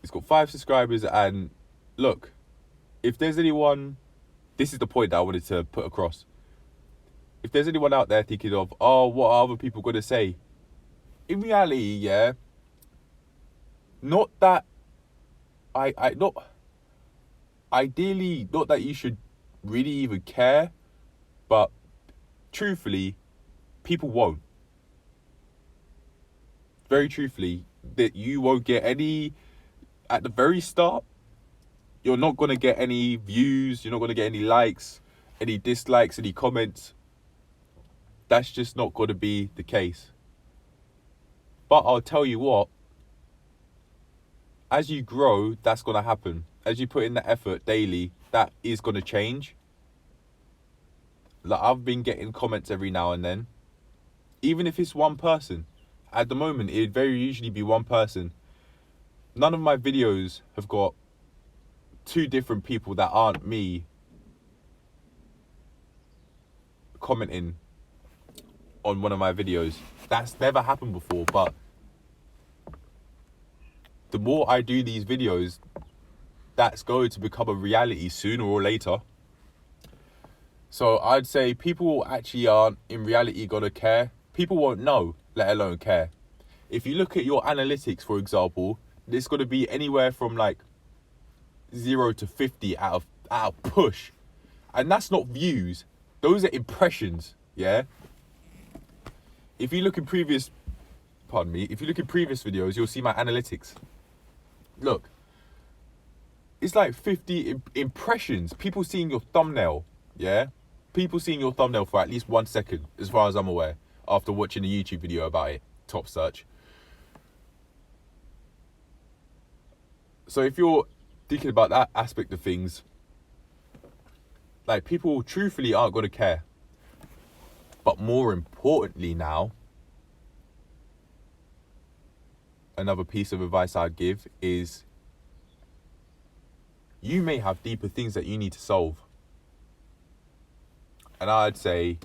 it's got 5 subscribers, and look, if there's anyone, this is the point that I wanted to put across. If there's anyone out there thinking of, oh, what are other people going to say? In reality, yeah, not that ideally, not that you should really even care, but truthfully, people won't. Very truthfully, that you won't get any, at the very start, you're not going to get any views, you're not going to get any likes, any dislikes, any comments. That's just not going to be the case. But I'll tell you what, as you grow, that's going to happen. As you put in the effort daily, that is going to change. Like, I've been getting comments every now and then, even if it's one person. At the moment, it'd very usually be one person. None of my videos have got 2 different people that aren't me commenting on one of my videos. That's never happened before, but the more I do these videos, that's going to become a reality sooner or later. So I'd say people actually aren't in reality gonna care. People won't know, let alone care. If you look at your analytics, for example, it's gonna be anywhere from like 0 to 50 out of push. And that's not views. Those are impressions, yeah? If you look in previous videos, you'll see my analytics. Look, it's like 50 impressions. People seeing your thumbnail, yeah? People seeing your thumbnail for at least 1 second, as far as I'm aware, after watching a YouTube video about it, top search. So if you're thinking about that aspect of things, like, people truthfully aren't going to care. But more importantly now, another piece of advice I'd give is, you may have deeper things that you need to solve. And I'd say,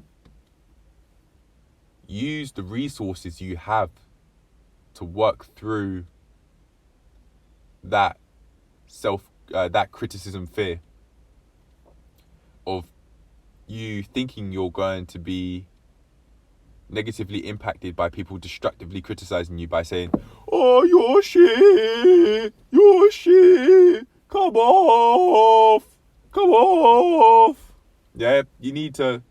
use the resources you have to work through that that criticism fear of you thinking you're going to be negatively impacted by people destructively criticizing you by saying, oh, you're shit, come off. Yeah, you need to,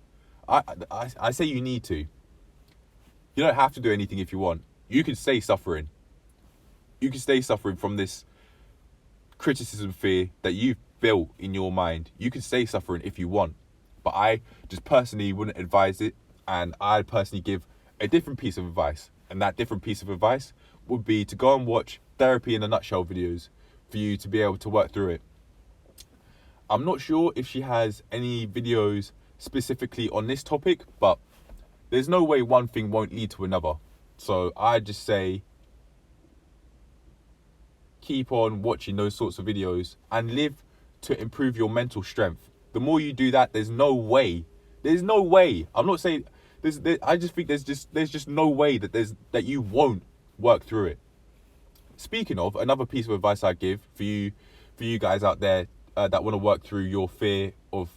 I say you need to. You don't have to do anything if you want. You can stay suffering. You can stay suffering from this criticism fear that you've built in your mind. You can stay suffering if you want. But I just personally wouldn't advise it. And I'd personally give a different piece of advice. And that different piece of advice would be to go and watch Therapy in a Nutshell videos for you to be able to work through it. I'm not sure if she has any videos specifically on this topic, but there's no way one thing won't lead to another. So I just say, keep on watching those sorts of videos and live to improve your mental strength. The more you do that, there's no way. I'm not saying I just think there's just no way that you won't work through it. Speaking of, another piece of advice I give for you guys out there that want to work through your fear of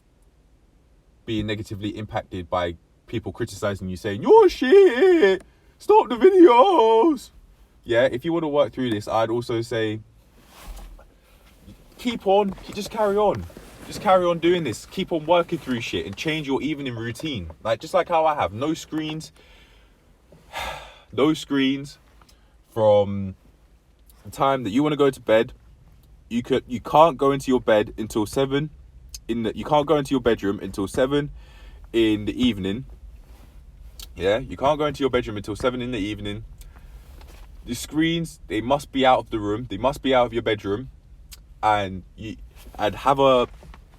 being negatively impacted by people criticizing you, saying, you're shit, stop the videos. Yeah, if you want to work through this, I'd also say, just carry on. Just carry on doing this. Keep on working through shit and change your evening routine. Like, just like how I have no screens from the time that you want to go to bed. You can't go into your bed until 7 you can't go into your bedroom until 7 in the evening. Yeah, you can't go into your bedroom until 7 in the evening. The screens, they must be out of the room. They must be out of your bedroom. And I'd have a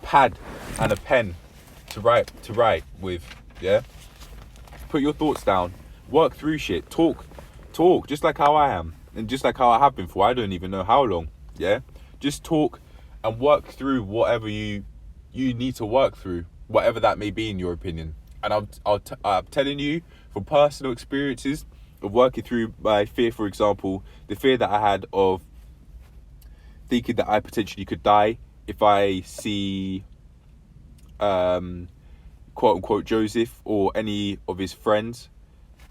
pad and a pen to write with, yeah? Put your thoughts down. Work through shit. Talk, just like how I am, and just like how I have been for I don't even know how long. Yeah, just talk and work through whatever you need to work through, whatever that may be in your opinion. And I'm telling you from personal experiences of working through my fear. For example, the fear that I had of thinking that I potentially could die if I see quote unquote Joseph or any of his friends,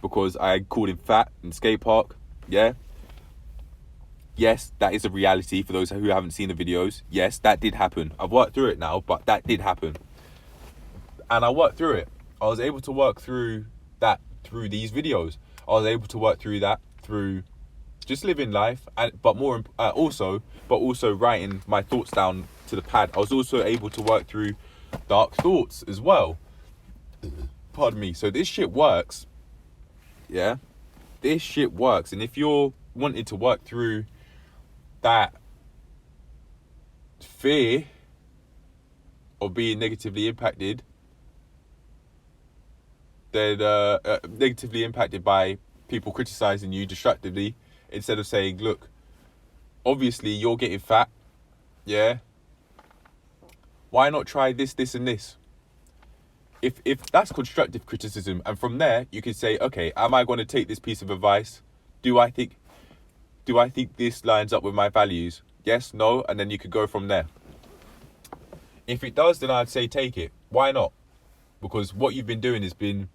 because I called him fat in the skate park. Yeah, yes, that is a reality for those who haven't seen the videos. Yes, that did happen. I've worked through it now, but that did happen, and I worked through it. I was able to work through that through these videos. I was able to work through that through just living life, but also writing my thoughts down to the pad. I was also able to work through dark thoughts as well. Pardon me. So this shit works. Yeah, this shit works. And if you're wanting to work through that fear of being negatively impacted, then negatively impacted by people criticizing you destructively, instead of saying, look, obviously you're getting fat, yeah, why not try this, and this? If that's constructive criticism, and from there you could say, okay, am I going to take this piece of advice? Do I think this lines up with my values? Yes, no, and then you could go from there. If it does, then I'd say take it. Why not? Because what you've been doing has been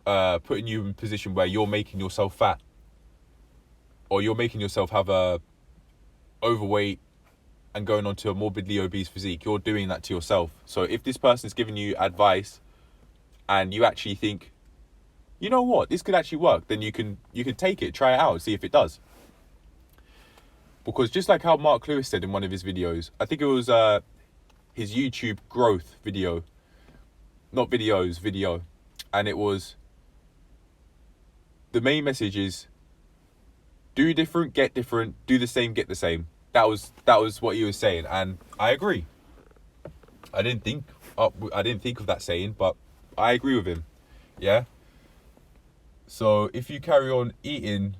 putting you in a position where you're making yourself fat, or you're making yourself have a overweight and going on to a morbidly obese physique. You're doing that to yourself. So if this person's giving you advice and you actually think, you know what, this could actually work, then you can take it, try it out, see if it does. Because just like how Mark Lewis said in one of his videos, I think it was his YouTube growth video, video, and it was, the main message is, do different, get different, do the same, get the same. That was what he was saying, and I agree. I didn't think of that saying, but I agree with him. Yeah. So if you carry on eating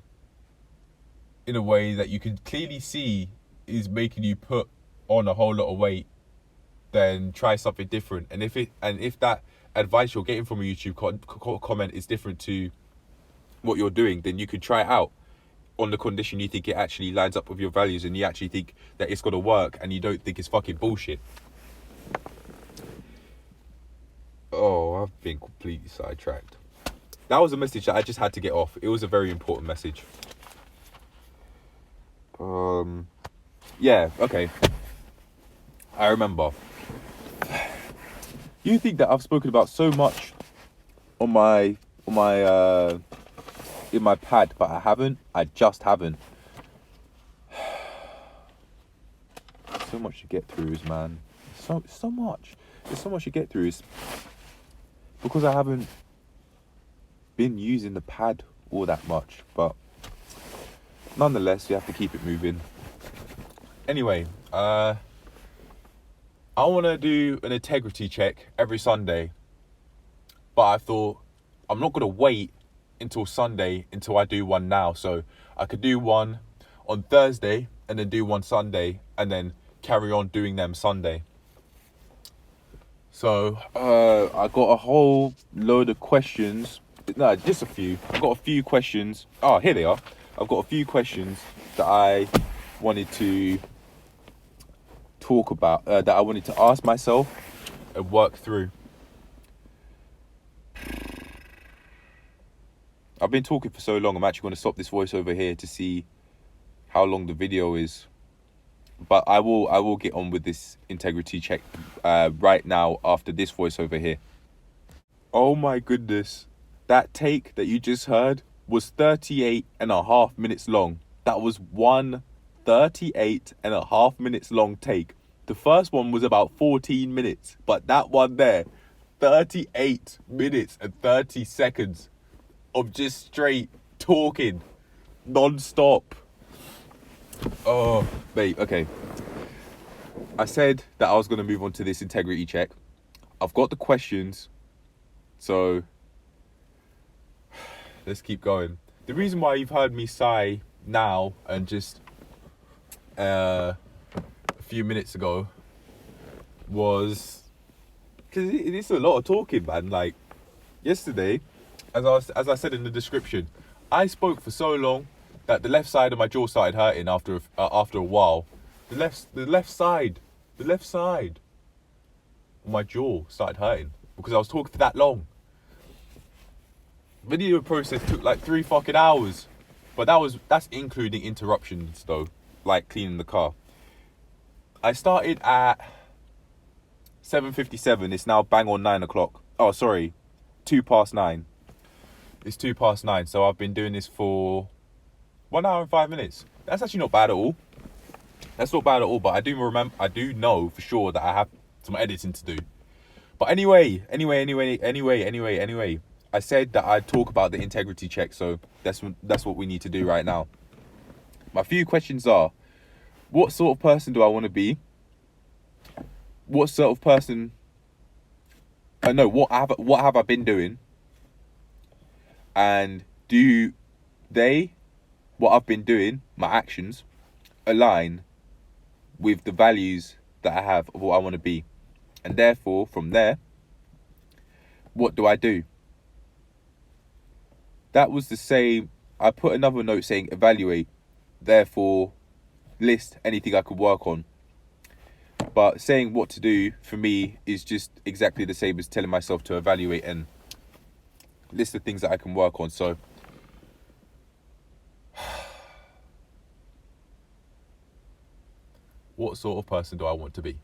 in a way that you can clearly see is making you put on a whole lot of weight, then try something different. And if that advice you're getting from a YouTube comment is different to what you're doing, then you could try it out on the condition you think it actually lines up with your values, and you actually think that it's going to work, and you don't think it's fucking bullshit. Oh, I've been completely sidetracked. That was a message that I just had to get off. It was a very important message. Yeah, okay. I remember. You think that I've spoken about so much on my in my pad, but I haven't. I just haven't. So much to get through, man. So much. There's so much to get through. It's because I haven't been using the pad all that much, but nonetheless, you have to keep it moving. Anyway, I want to do an integrity check every Sunday, but I thought I'm not going to wait until Sunday until I do one now. So I could do one on Thursday and then do one Sunday and then carry on doing them Sunday. So I got a whole load of questions. No, just a few. I've got a few questions. Oh, here they are. I've got a few questions that I wanted to talk about, that I wanted to ask myself and work through. I've been talking for so long, I'm actually going to stop this voiceover here to see how long the video is. But I will get on with this integrity check right now after this voiceover here. Oh my goodness. That take that you just heard was 38.5 minutes long. That was one 38.5 minutes long take. The first one was about 14 minutes, but that one there, 38 minutes and 30 seconds of just straight talking non-stop. Oh, mate, okay. I said that I was going to move on to this integrity check. I've got the questions. So let's keep going. The reason why you've heard me sigh now and just a few minutes ago was because it's a lot of talking, man. Like yesterday, as I said in the description, I spoke for so long that the left side of my jaw started hurting after a while. The left side of my jaw started hurting because I was talking for that long. Video process took like 3 fucking hours, but that's including interruptions though, like cleaning the car. I started at 7:57. It's now bang on 9 o'clock. Oh, sorry, 9:02. It's 9:02. So I've been doing this for 1 hour and 5 minutes. That's actually not bad at all. But I do know for sure that I have some editing to do. But anyway. I said that I'd talk about the integrity check, so that's what we need to do right now. My few questions are: what sort of person do I want to be? What sort of person? What have I been doing? And do what I've been doing, my actions, align with the values that I have of what I want to be? And therefore, from there, what do I do? That was the same. I put another note saying evaluate, therefore list anything I could work on. But saying what to do for me is just exactly the same as telling myself to evaluate and list the things that I can work on. So what sort of person do I want to be?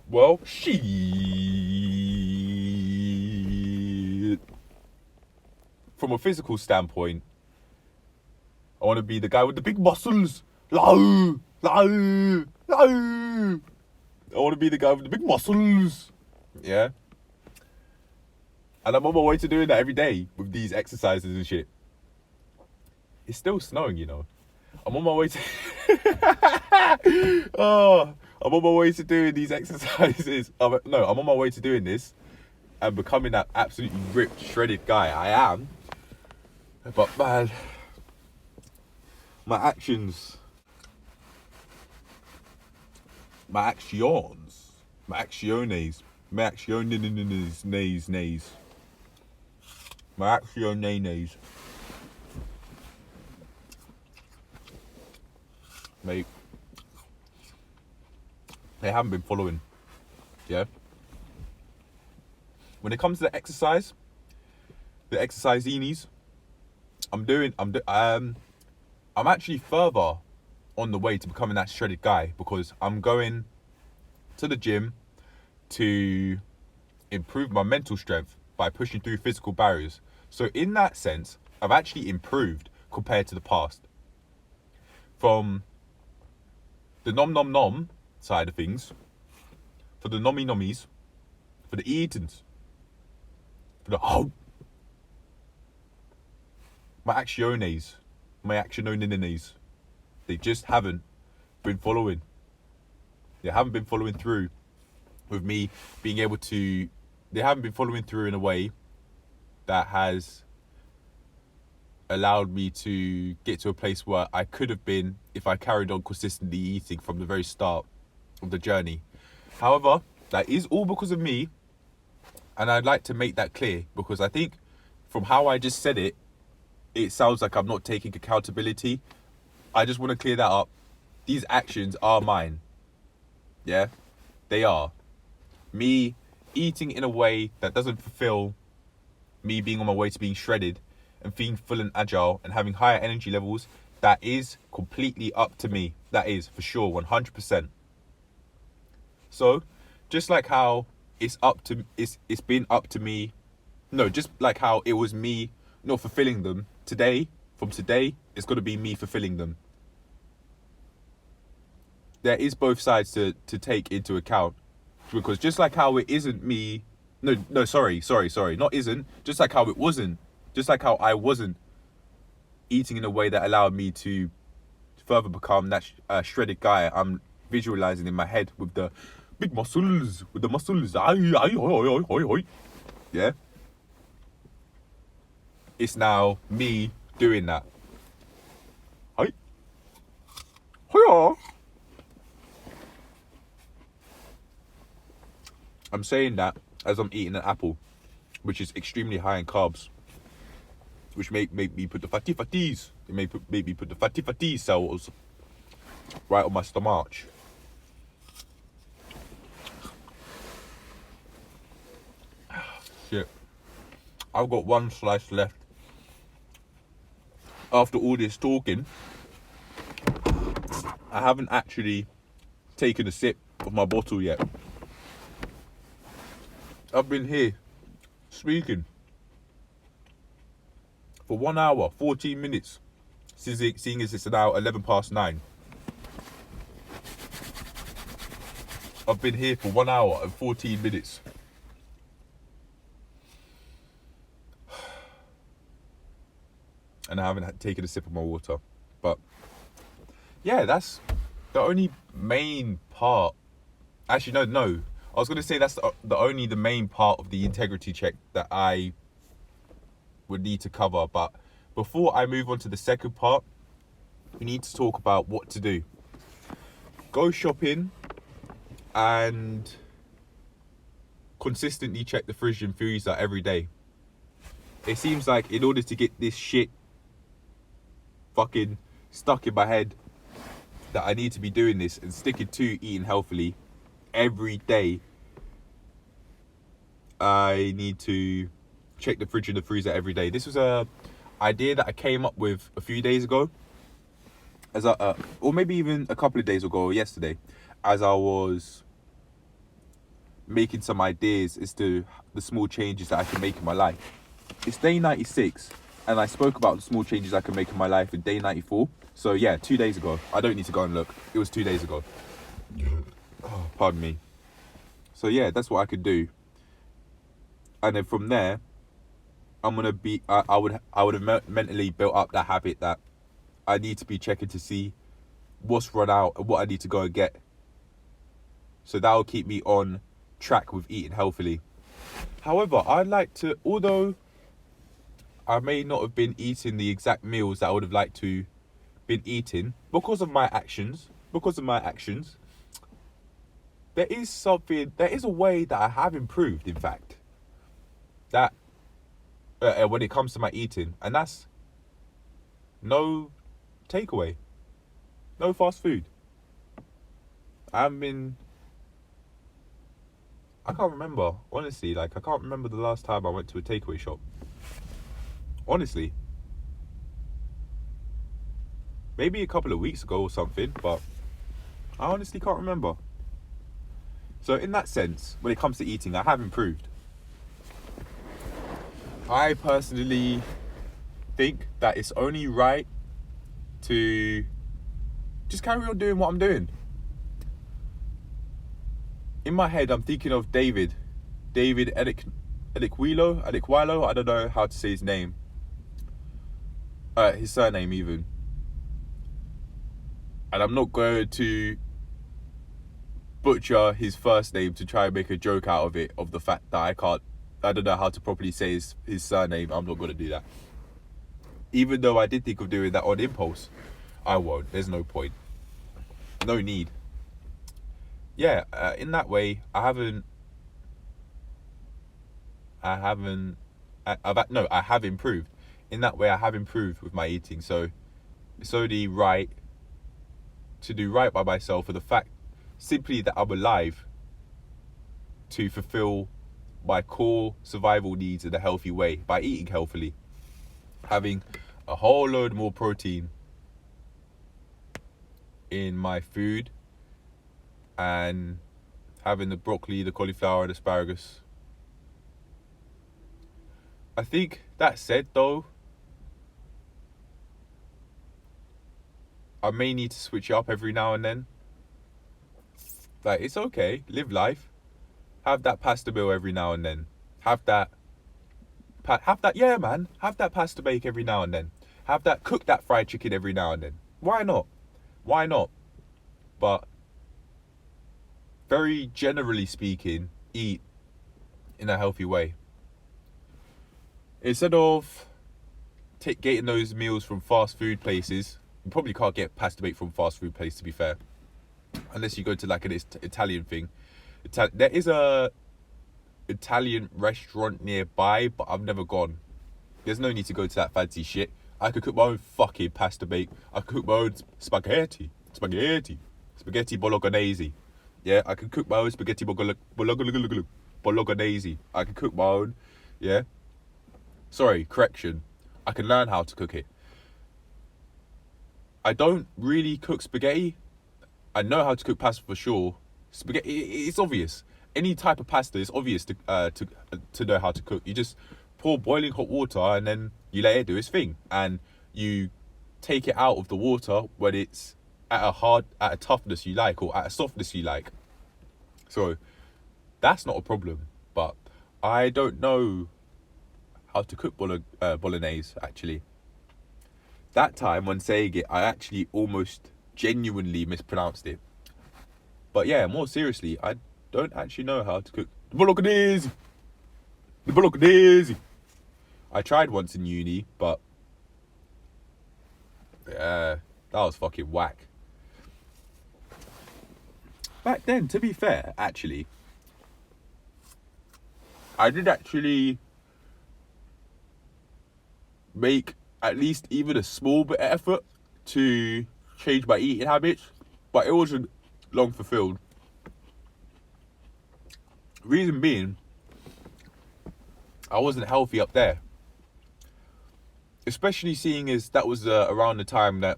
Well, from a physical standpoint, I want to be the guy with the big muscles. I want to be the guy with the big muscles. Yeah. And I'm on my way to doing that every day with these exercises and shit. It's still snowing, you know. I'm on my way to... I'm on my way to doing these exercises. I'm on my way to doing this and becoming that absolutely ripped, shredded guy I am. But man, my actions, my actions, my actiones, my actiones, my actiones, mate, they haven't been following. Yeah. When it comes to the exercise eenies, I'm actually further on the way to becoming that shredded guy because I'm going to the gym to improve my mental strength by pushing through physical barriers. So in that sense, I've actually improved compared to the past. From the nom side of things, for the nommies, for the eatins, for the my actiones, they just haven't been following. They haven't been following through with me being able to. They haven't been following through in a way that has allowed me to get to a place where I could have been if I carried on consistently eating from the very start of the journey. However, that is all because of me, and I'd like to make that clear because I think from how I just said it, it sounds like I'm not taking accountability. I just want to clear that up. These actions are mine. Yeah, they are. Me eating in a way that doesn't fulfill me being on my way to being shredded and feeling full and agile and having higher energy levels, that is completely up to me. That is for sure, 100%. So, just like how it's been up to me, just like how it was me not fulfilling them, from today, it's got to be me fulfilling them. There is both sides to take into account, because just like how it isn't me, sorry, not isn't, just like how it wasn't, just like how I wasn't eating in a way that allowed me to further become that shredded guy I'm visualizing in my head with the big muscles, yeah. it's now me doing that. Hi. Hiya. I'm saying that as I'm eating an apple, which is extremely high in carbs, which make me put the fatties. It make me put the fatty cells right on my stomach. Shit. I've got one slice left. After all this talking, I haven't actually taken a sip of my bottle yet. I've been here speaking for 1 hour, 14 minutes, seeing as it's now 9:11. I've been here for 1 hour and 14 minutes. And I haven't taken a sip of my water. But yeah, that's the only main part. Actually, no. I was going to say that's the main part of the integrity check that I would need to cover. But before I move on to the second part, we need to talk about what to do. Go shopping and consistently check the fridge and freezer every day. It seems like in order to get this shit fucking stuck in my head that I need to be doing this and sticking to eating healthily every day, I need to check the fridge and the freezer every day. This was a idea that I came up with a few days ago, or maybe even a couple of days ago, or yesterday, as I was making some ideas as to the small changes that I can make in my life. It's day 96, and I spoke about the small changes I can make in my life in day 94. So yeah, 2 days ago. I don't need to go and look. It was 2 days ago. Oh, pardon me. So yeah, that's what I could do. And then from there, I'm gonna be. I would have mentally built up that habit that I need to be checking to see what's run out and what I need to go and get. So that will keep me on track with eating healthily. However, I'd like to, although I may not have been eating the exact meals that I would have liked to been eating because of my actions, there is a way that I have improved, in fact, that when it comes to my eating, and that's no takeaway, no fast food. I can't remember, honestly, I can't remember the last time I went to a takeaway shop. Honestly. Maybe a couple of weeks ago or something, but I honestly can't remember. So in that sense, when it comes to eating, I have improved. I personally think that it's only right to just carry on doing what I'm doing. In my head, I'm thinking of David Ediquilo, I don't know how to say his name. His surname even. And I'm not going to butcher his first name to try and make a joke out of it, of the fact that I don't know how to properly say his surname. I'm not going to do that. Even though I did think of doing that on impulse, I won't. There's no point. No need. Yeah, in that way, I have improved. In that way, I have improved with my eating. So it's only right to do right by myself for the fact simply that I'm alive to fulfill my core survival needs in a healthy way by eating healthily, having a whole load more protein in my food, and having the broccoli, the cauliflower, and asparagus. I think that said, though, I may need to switch it up every now and then. It's okay, live life. Have that pasta meal every now and then. Have that pasta bake every now and then. Cook that fried chicken every now and then. Why not? But very generally speaking, eat in a healthy way. Instead of getting those meals from fast food places. You probably can't get pasta bake from fast food place, to be fair, unless you go to like an Italian thing. There is a Italian restaurant nearby, but I've never gone. There's no need to go to that fancy shit. I could cook my own fucking pasta bake. I could cook my own spaghetti bolognese. Yeah, I can cook my own spaghetti bolognese. I can cook my own. Yeah. Sorry, correction. I can learn how to cook it. I don't really cook spaghetti. I know how to cook pasta for sure. Spaghetti, it's obvious. Any type of pasta is obvious to know how to cook. You just pour boiling hot water and then you let it do its thing, and you take it out of the water when it's at a toughness you like, or at a softness you like. So that's not a problem. But I don't know how to cook bolognese, actually. That time when saying it, I actually almost genuinely mispronounced it. But yeah, more seriously, I don't actually know how to cook the bolognese. I tried once in uni, but yeah, that was fucking whack. Back then, to be fair, actually, I did actually make at least even a small bit of effort to change my eating habits, but it wasn't long fulfilled. Reason being, I wasn't healthy up there. Especially seeing as that was around the time that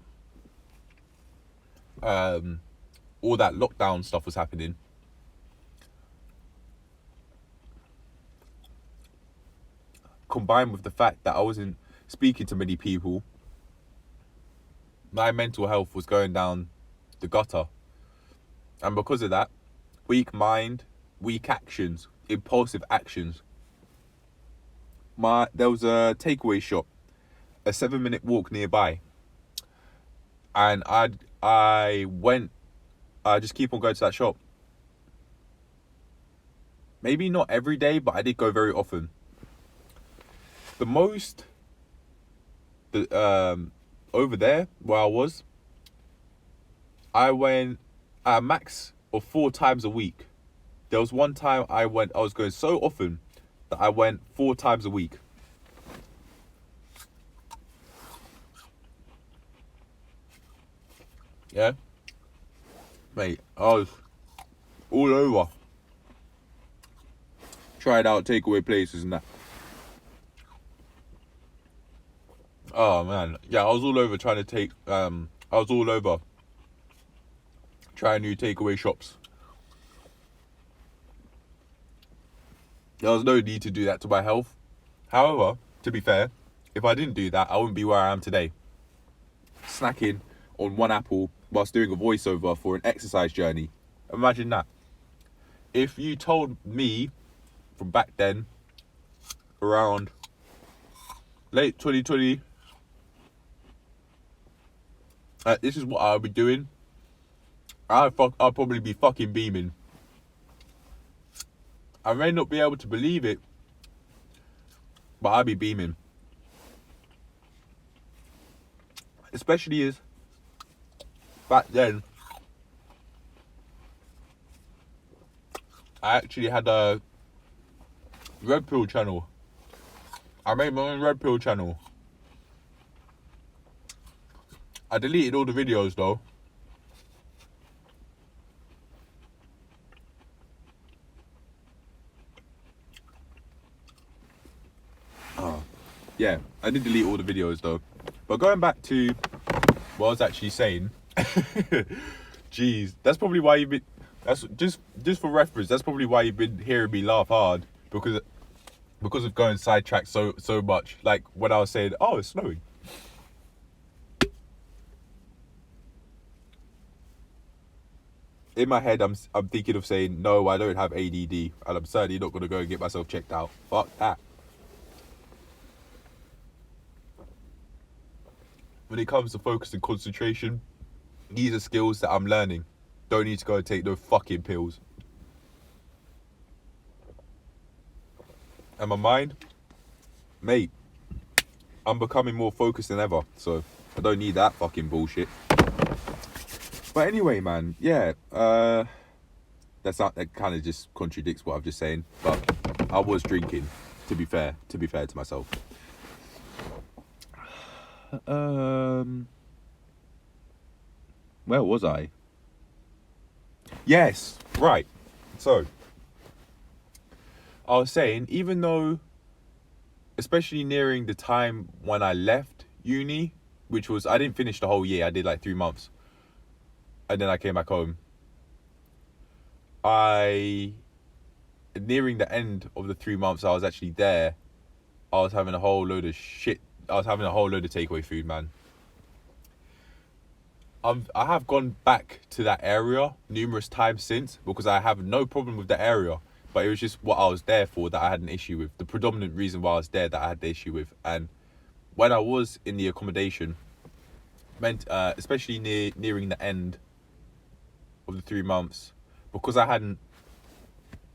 all that lockdown stuff was happening. Combined with the fact that I wasn't speaking to many people, my mental health was going down the gutter. And because of that, weak mind, weak actions, impulsive actions. There was a takeaway shop, a 7-minute walk nearby, and I just keep on going to that shop. Maybe not every day, but I did go very often. Over there where I went a max of 4 times a week. There was one time I was going so often that I went 4 times a week. Yeah, mate, I was all over. Tried out takeaway places and that. Oh man, yeah, I was all over trying new takeaway shops. There was no need to do that to my health. However, to be fair, if I didn't do that, I wouldn't be where I am today. Snacking on one apple whilst doing a voiceover for an exercise journey. Imagine that. If you told me from back then, around late 2020, this is what I'll be doing, I'll probably be fucking beaming. I may not be able to believe it, but I'll be beaming. Especially as back then, I actually had a Red Pill channel. I made my own Red Pill channel. I deleted all the videos though. Yeah, I did delete all the videos though. But going back to what I was actually saying, jeez, that's probably why you've been. That's just for reference. That's probably why you've been hearing me laugh hard, because of going sidetracked so much. Like when I was saying, "Oh, it's snowing." In my head, I'm thinking of saying, "No, I don't have ADD, and I'm certainly not going to go and get myself checked out." Fuck that. When it comes to focus and concentration, these are skills that I'm learning. Don't need to go and take no fucking pills. And my mind, mate, I'm becoming more focused than ever, so I don't need that fucking bullshit. But anyway, man, yeah, that kind of just contradicts what I've just saying. But I was drinking, to be fair to myself. Where was I? Yes, right. So I was saying, even though, especially nearing the time when I left uni, which was, I didn't finish the whole year, I did like 3 months, and then I came back home. Nearing the end of the 3 months I was actually there, I was having a whole load of shit. I was having a whole load of takeaway food, man. I have gone back to that area numerous times since, because I have no problem with the area, but it was just what I was there for that I had an issue with. The predominant reason why I was there that I had the issue with. And when I was in the accommodation, especially nearing the end of the 3 months, because I hadn't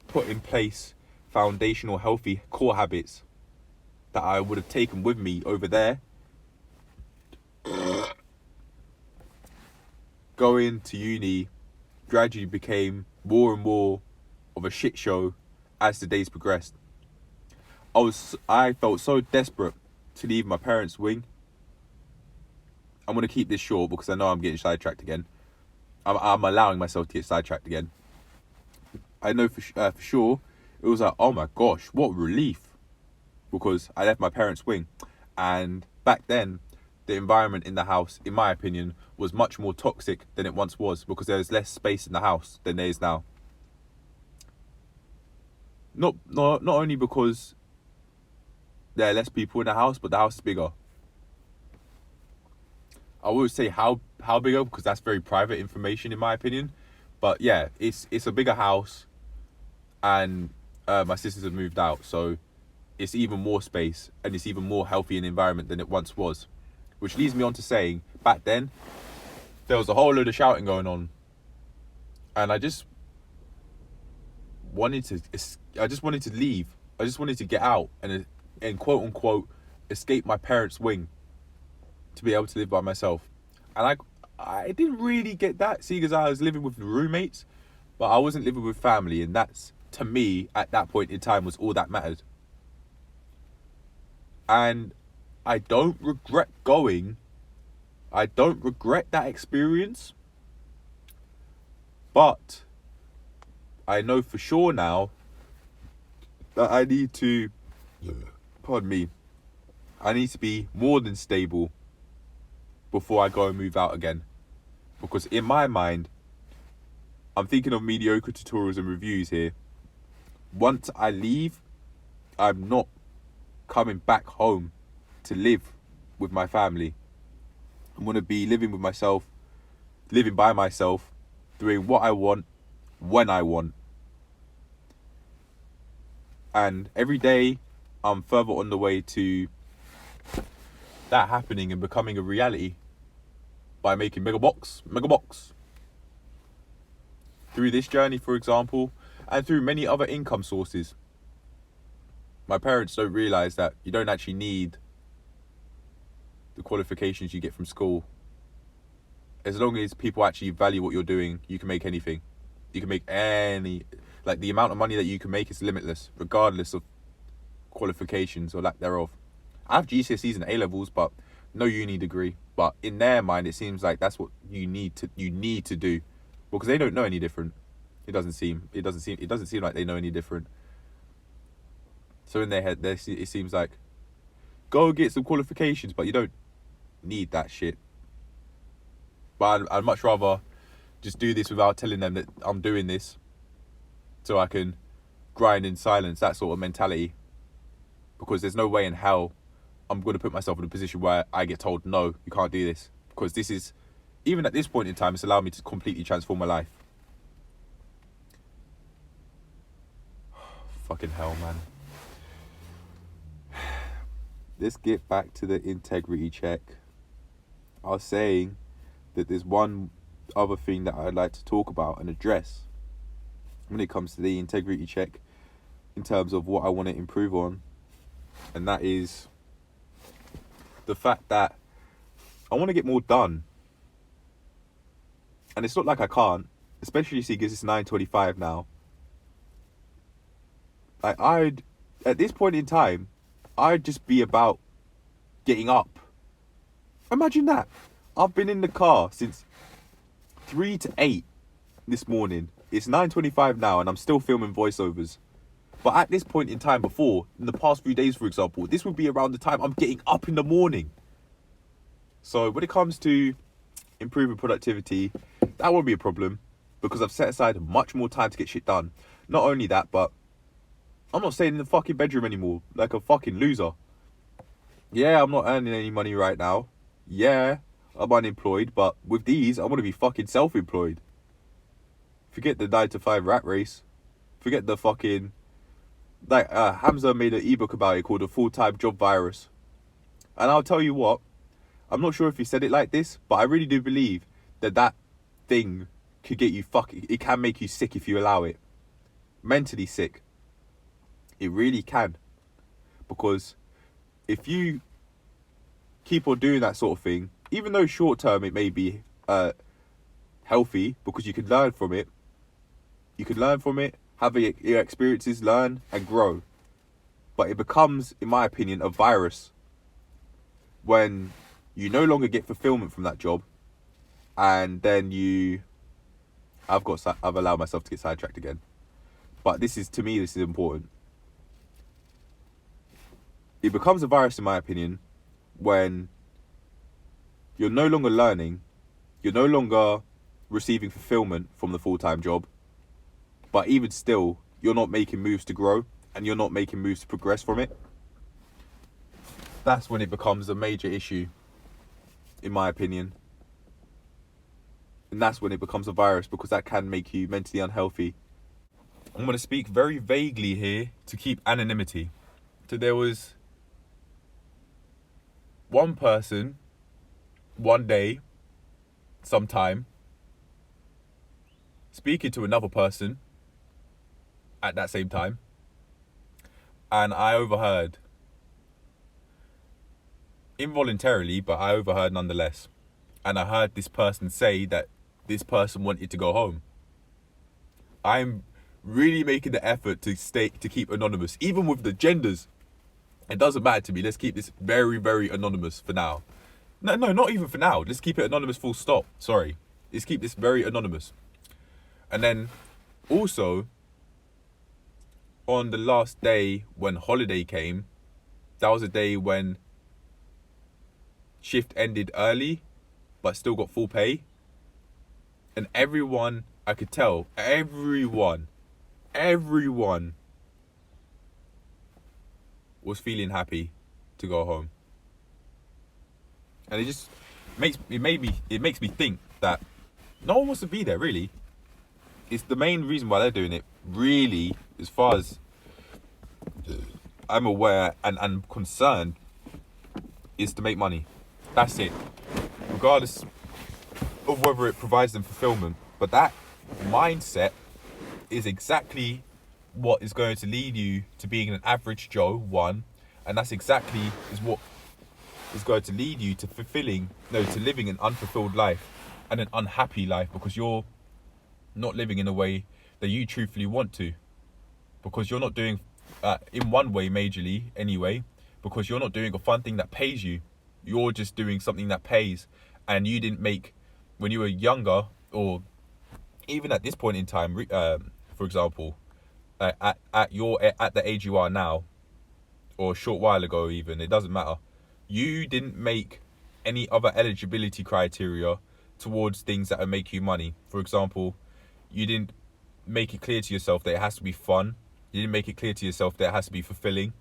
put in place foundational healthy core habits that I would have taken with me over there, going to uni gradually became more and more of a shit show as the days progressed. I felt so desperate to leave my parents' wing. I'm going to keep this short because I know I'm getting sidetracked again. I'm allowing myself to get sidetracked again. I know for sure it was like, oh my gosh, what relief, because I left my parents' wing. And back then, the environment in the house, in my opinion, was much more toxic than it once was, because there was less space in the house than there is now. Not only because there are less people in the house, but the house is bigger. I won't say how bigger, because that's very private information in my opinion. But yeah, it's a bigger house, and my sisters have moved out, so it's even more space, and it's even more healthy an environment than it once was. Which leads me on to saying, back then, there was a whole load of shouting going on. And I just wanted to leave. I just wanted to get out and quote unquote escape my parents' wing to be able to live by myself. And I didn't really get that, see, because I was living with roommates, but I wasn't living with family, and that's, to me, at that point in time, was all that mattered. And I don't regret going. I don't regret that experience. But I know for sure now that I need to, I need to be more than stable before I go and move out again. Because in my mind, I'm thinking of mediocre tutorials and reviews here. Once I leave, I'm not coming back home to live with my family. I'm going to be living with myself, living by myself, doing what I want, when I want. And every day, I'm further on the way to that happening and becoming a reality by making mega box. Through this journey, for example, and through many other income sources. My parents don't realise that you don't actually need the qualifications you get from school. As long as people actually value what you're doing, you can make anything. You can make the amount of money that you can make is limitless, regardless of qualifications or lack thereof. I have GCSEs and A-levels, but no uni degree. But in their mind, it seems like that's what you need to do, because they don't know any different. It doesn't seem like they know any different. So in their head, it seems like, go get some qualifications, but you don't need that shit. But I'd much rather just do this without telling them that I'm doing this, so I can grind in silence, that sort of mentality. Because there's no way in hell I'm going to put myself in a position where I get told, no, you can't do this. Because this is, even at this point in time, it's allowed me to completely transform my life. Fucking hell, man. Let's get back to the integrity check. I was saying that there's one other thing that I'd like to talk about and address when it comes to the integrity check, in terms of what I want to improve on. And that is the fact that I want to get more done. And it's not like I can't, especially because it's 9:25 now. Like, at this point in time, I'd just be about getting up. Imagine that. I've been in the car since 3 to 8 this morning. It's 9:25 now and I'm still filming voiceovers. But at this point in time before, in the past few days, for example, this would be around the time I'm getting up in the morning. So when it comes to improving productivity, that won't be a problem because I've set aside much more time to get shit done. Not only that, but I'm not staying in the fucking bedroom anymore like a fucking loser. Yeah, I'm not earning any money right now. Yeah, I'm unemployed, but with these, I want to be fucking self-employed. Forget the 9 to 5 rat race. Forget the fucking... Like, Hamza made an ebook about it called The Full-Time Job Virus. And I'll tell you what, I'm not sure if he said it like this, but I really do believe that thing could get you it can make you sick if you allow it. Mentally sick. It really can. Because if you keep on doing that sort of thing, even though short term it may be healthy because you can learn from it. You can learn from it, have your experiences, learn and grow. But it becomes, in my opinion, a virus when you no longer get fulfillment from that job, and then I've allowed myself to get sidetracked again. But this is important. It becomes a virus, in my opinion, when you're no longer learning, you're no longer receiving fulfillment from the full-time job, but even still, you're not making moves to grow and you're not making moves to progress from it. That's when it becomes a major issue, in my opinion. And that's when it becomes a virus, because that can make you mentally unhealthy. I'm going to speak very vaguely here to keep anonymity. So there was one person, one day, sometime, speaking to another person at that same time, and I overheard, involuntarily, but I overheard nonetheless, and I heard this person say that this person wanted to go home. I'm really making the effort to keep anonymous, even with the genders. It doesn't matter to me. Let's keep this very, very anonymous for now. No, not even for now. Let's keep it anonymous, full stop. Sorry. Let's keep this very anonymous. And then also, on the last day when holiday came, that was a day when shift ended early, but still got full pay. And everyone, I could tell, everyone was feeling happy to go home. And it makes me think that no one wants to be there, really. It's the main reason why they're doing it, really, as far as I'm aware and concerned, is to make money. That's it. Regardless of whether it provides them fulfillment. But that mindset is exactly what is going to lead you to being an average Joe, one. And that's exactly what is going to lead you to living an unfulfilled life and an unhappy life, because you're not living in a way that you truthfully want to, because you're not doing in one way majorly anyway, because you're not doing a fun thing that pays you. You're just doing something that pays, and you didn't make when you were younger, or even at this point in time, for example, at the age you are now, or a short while ago even, it doesn't matter. You didn't make any other eligibility criteria towards things that will make you money. For example, you didn't make it clear to yourself that it has to be fun. You didn't make it clear to yourself that it has to be fulfilling.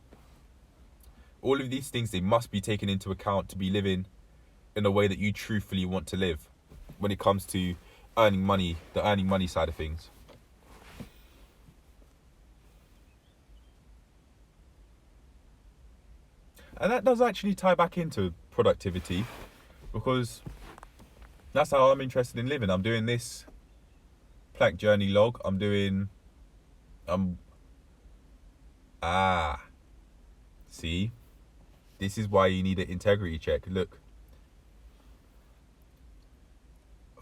All of these things, they must be taken into account to be living in a way that you truthfully want to live when it comes to earning money, the earning money side of things. And that does actually tie back into productivity, because that's how I'm interested in living. I'm doing this Plank Journey log. See? this is why you need an integrity check. Look,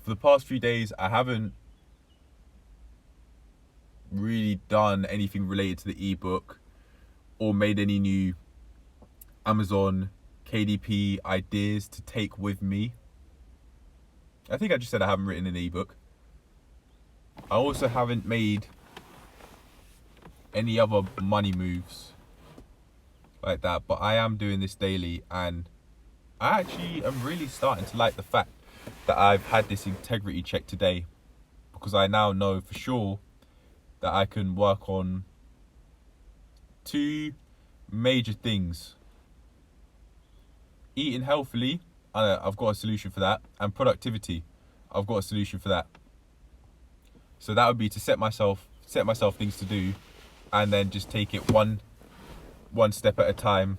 for the past few days, I haven't really done anything related to the ebook or made any new Amazon KDP ideas to take with me. I think I just said I haven't written an ebook. I also haven't made any other money moves like that, but I am doing this daily, and I actually am really starting to like the fact that I've had this integrity check today, because I now know for sure that I can work on 2 major things. Eating healthily, I've got a solution for that, and productivity, I've got a solution for that. So that would be to set myself things to do, and then just take it one step at a time.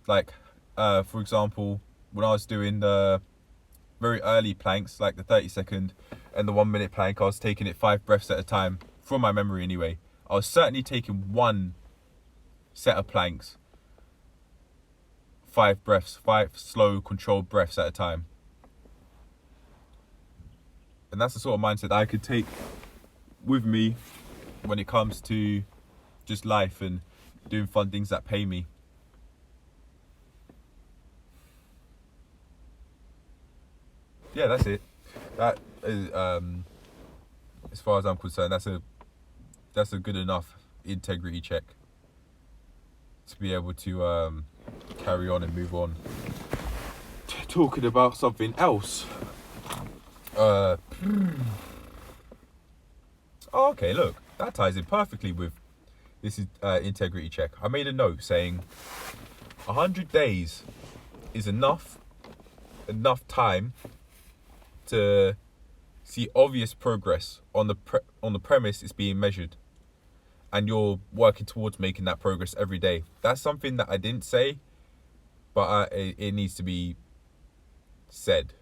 Like, for example, when I was doing the very early planks, like the 30-second and the 1-minute plank, I was taking it 5 breaths at a time, from my memory anyway. I was certainly taking 1 set of planks, 5 breaths, 5 slow, controlled breaths at a time. And that's the sort of mindset that I could take with me when it comes to just life and doing fun things that pay me. Yeah, that's it. That is, as far as I'm concerned, that's a good enough integrity check to be able to carry on and move on. Talking about something else. Oh, okay, look, that ties in perfectly with this integrity check. I made a note saying 100 days is enough time to see obvious progress on the premise it's being measured, and you're working towards making that progress every day. That's something that I didn't say, but it needs to be said,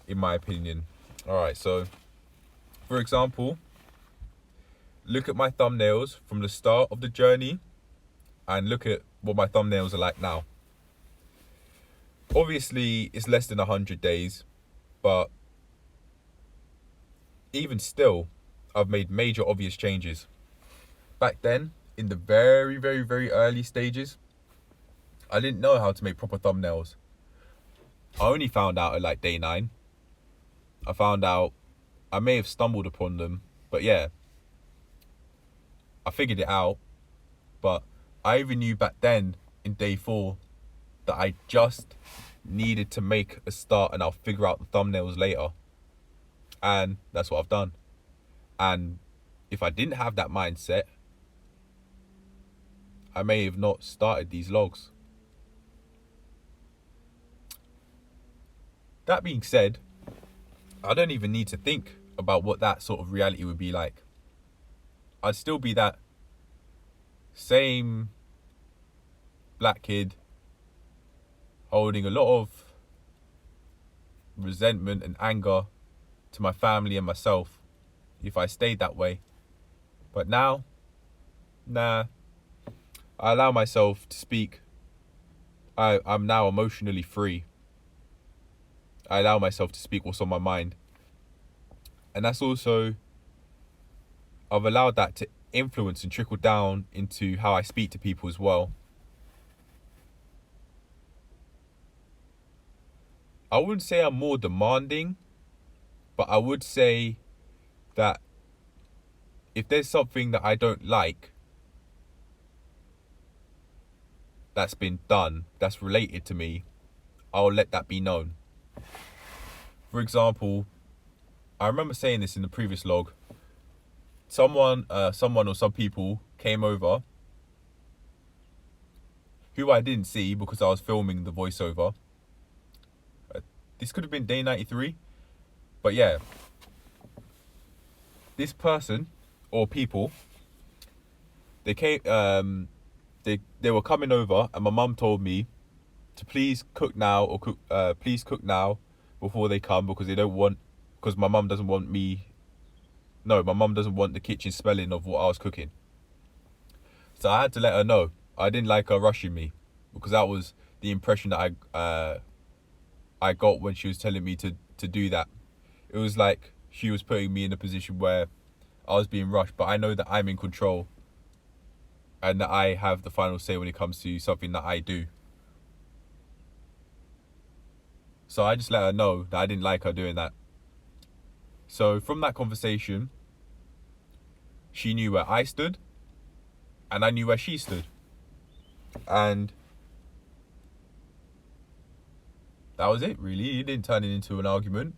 in my opinion. All right, so for example, look at my thumbnails from the start of the journey and look at what my thumbnails are like now. Obviously, it's less than 100 days, but even still, I've made major obvious changes. Back then, in the very, very, very early stages, I didn't know how to make proper thumbnails. I only found out at like day 9. I found out, I may have stumbled upon them, but yeah, I figured it out. But I even knew back then in day 4 that I just needed to make a start, and I'll figure out the thumbnails later. And that's what I've done. And if I didn't have that mindset, I may have not started these logs. That being said, I don't even need to think about what that sort of reality would be like. I'd still be that same black kid holding a lot of resentment and anger to my family and myself if I stayed that way. But now, nah, I allow myself to speak. I'm now emotionally free. I allow myself to speak what's on my mind. And that's also, I've allowed that to influence and trickle down into how I speak to people as well. I wouldn't say I'm more demanding, but I would say that if there's something that I don't like that's been done, that's related to me, I'll let that be known. For example, I remember saying this in the previous log. Someone or some people came over who I didn't see because I was filming the voiceover. This could have been day 93, but yeah, this person or people, they came, they were coming over, and my mum told me to please cook now, or please cook now before they come, because my mum doesn't want my mum doesn't want the kitchen smelling of what I was cooking. So I had to let her know I didn't like her rushing me, because that was the impression that I got when she was telling me to do that. It was like she was putting me in a position where I was being rushed, but I know that I'm in control and that I have the final say when it comes to something that I do. So I just let her know that I didn't like her doing that. So from that conversation, she knew where I stood and I knew where she stood. And that was it, really. It didn't turn it into an argument.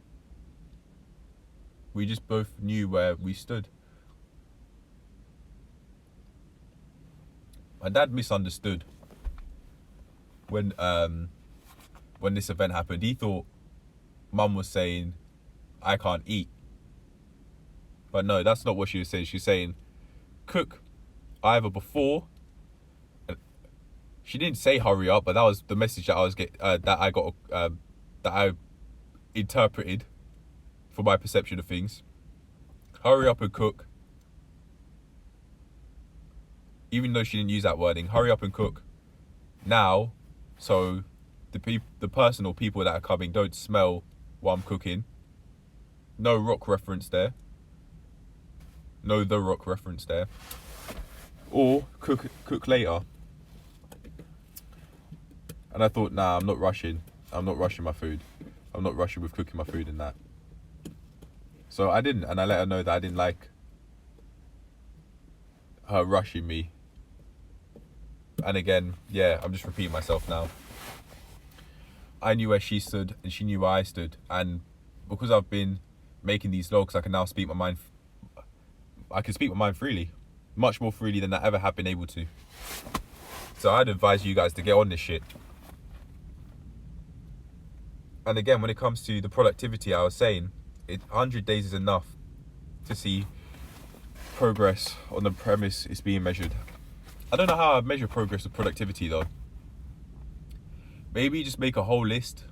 We just both knew where we stood. My dad misunderstood when this event happened. He thought Mum was saying I can't eat. But no, that's not what she was saying. She was saying cook either before. She didn't say hurry up, but that was the message that I interpreted for my perception of things. Hurry up and cook. Even though she didn't use that wording, hurry up and cook now, so the person or people that are coming don't smell what I'm cooking. No Rock reference there. No The Rock reference there. Or cook later. And I thought, nah, I'm not rushing. I'm not rushing my food. I'm not rushing with cooking my food and that. So I didn't, and I let her know that I didn't like her rushing me. And again, yeah, I'm just repeating myself now. I knew where she stood and she knew where I stood. And because I've been making these vlogs, I can now speak my mind. I can speak my mind freely. Much more freely than I ever have been able to. So I'd advise you guys to get on this shit. And again, when it comes to the productivity, I was saying, 100 days is enough to see progress on the premise it's being measured. I don't know how I measure progress with productivity though. Maybe just make a whole list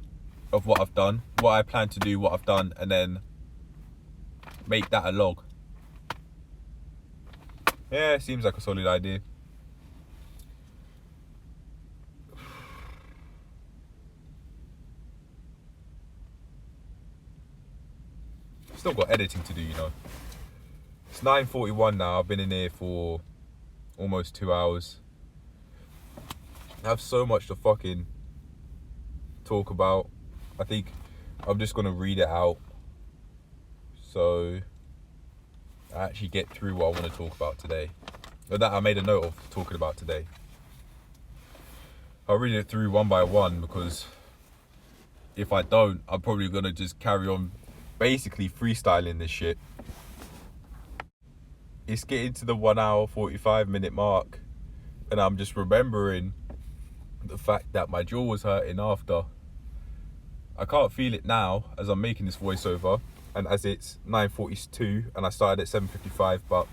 of what I've done, what I plan to do, what I've done, and then make that a log. Yeah, seems like a solid idea. Still got editing to do, you know. It's 9:41 now. I've been in here for almost 2 hours. I have so much to fucking talk about. I think I'm just gonna read it out so I actually get through what I want to talk about today, or that I made a note of talking about today. I'll read it through one by one, because if I don't, I'm probably gonna just carry on basically freestyling this shit. It's getting to the 1 hour 45 minute mark, and I'm just remembering the fact that my jaw was hurting after. I can't feel it now as I'm making this voiceover, and as it's 9:42 and I started at 7:55, but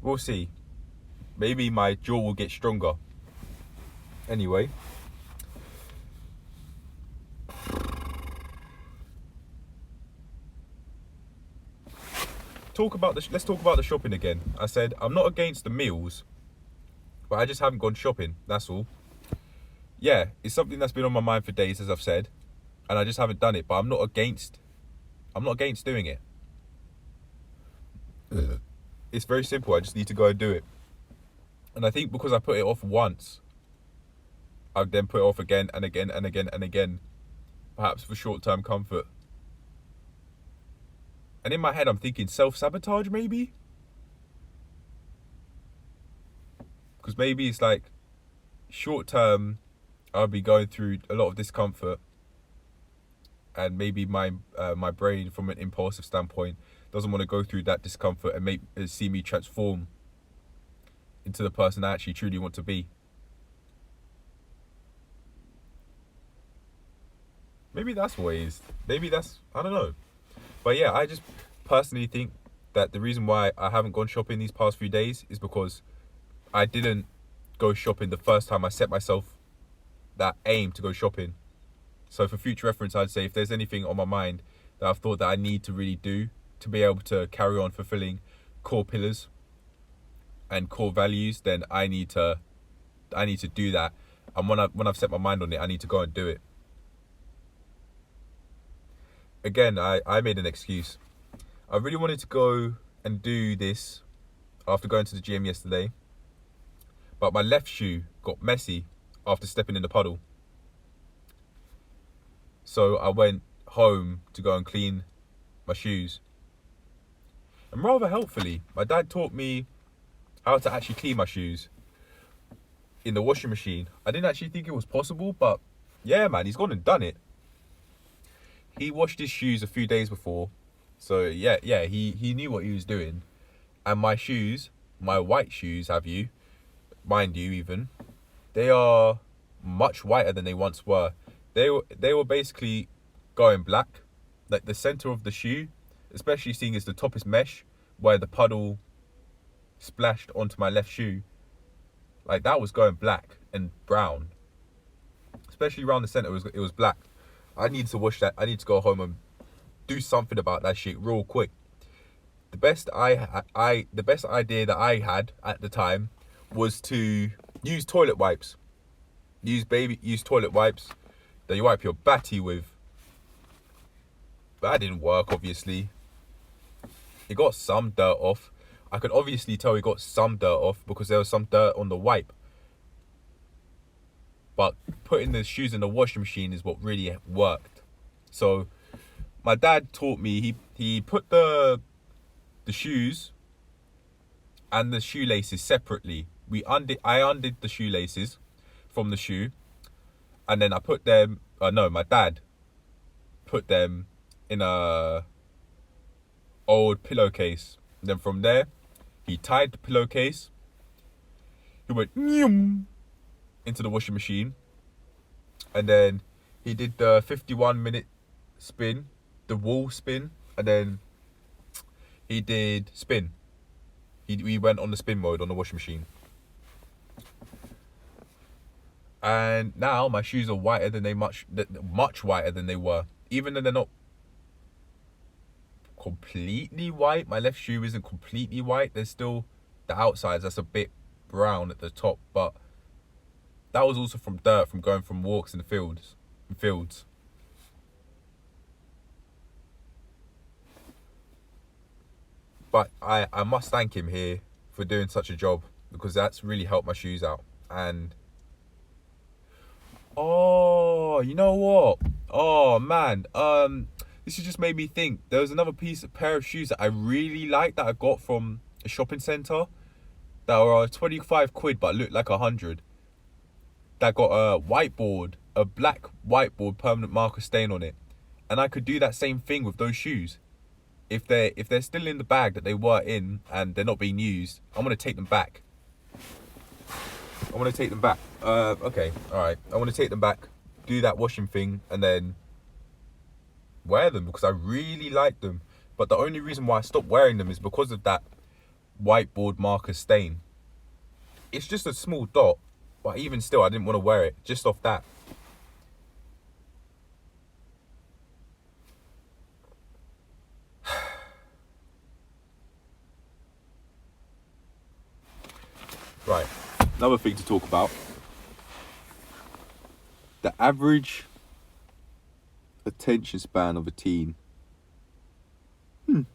we'll see. Maybe my jaw will get stronger. Anyway. Let's talk about the shopping again. I said I'm not against the meals, but I just haven't gone shopping, that's all. Yeah, it's something that's been on my mind for days, as I've said, and I just haven't done it, but I'm not against doing it. It's very simple. I just need to go and do it. And I think because I put it off once, I'd then put it off again and again and again and again, perhaps for short-term comfort. And in my head, I'm thinking self-sabotage, maybe? Because maybe it's like short-term, I'll be going through a lot of discomfort, and maybe my brain, from an impulsive standpoint, doesn't want to go through that discomfort and see me transform into the person I actually truly want to be. Maybe that's what it is. Maybe that's, I don't know. But yeah, I just personally think that the reason why I haven't gone shopping these past few days is because I didn't go shopping the first time I set myself that aim to go shopping. So for future reference, I'd say if there's anything on my mind that I've thought that I need to really do to be able to carry on fulfilling core pillars and core values, then I need to to do that. And when I've set my mind on it, I need to go and do it. Again, I made an excuse. I really wanted to go and do this after going to the gym yesterday, but my left shoe got messy after stepping in the puddle. So I went home to go and clean my shoes. And rather helpfully, my dad taught me how to actually clean my shoes in the washing machine. I didn't actually think it was possible, but yeah, man, he's gone and done it. He washed his shoes a few days before. So yeah, he knew what he was doing. And my shoes, my white shoes, mind you even, they are much whiter than they once were. They were basically going black. Like the center of the shoe, especially seeing as the top is mesh, where the puddle splashed onto my left shoe, like that was going black and brown. Especially around the center, it was black. I need to wash that. I need to go home and do something about that shit real quick. The best idea that I had at the time was to use toilet wipes. Use toilet wipes that you wipe your batty with. But that didn't work, obviously. It got some dirt off. I could obviously tell it got some dirt off because there was some dirt on the wipe. But putting the shoes in the washing machine is what really worked. So my dad taught me, he put the shoes and the shoelaces separately. I undid the shoelaces from the shoe, and then I put them, my dad put them in a old pillowcase. And then from there, he tied the pillowcase. He went into the washing machine, and then he did the 51-minute spin, the wall spin, and then he did spin. He went on the spin mode on the washing machine. And now my shoes are whiter than much whiter than they were. Even though they're not completely white, my left shoe isn't completely white. There's still the outsides that's a bit brown at the top, but that was also from dirt from going from walks in the fields. But I must thank him here for doing such a job, because that's really helped my shoes out. And oh, you know what? Oh man, this has just made me think. There was another pair of shoes that I really liked that I got from a shopping centre that were 25 quid but looked like 100. That got a black whiteboard permanent marker stain on it. And I could do that same thing with those shoes. If they're still in the bag that they were in and they're not being used, I'm gonna take them back. Okay, alright. I want to take them back, do that washing thing, and then wear them because I really like them. But the only reason why I stopped wearing them is because of that whiteboard marker stain. It's just a small dot, but even still, I didn't want to wear it just off that. Right, another thing to talk about. The average attention span of a teen. You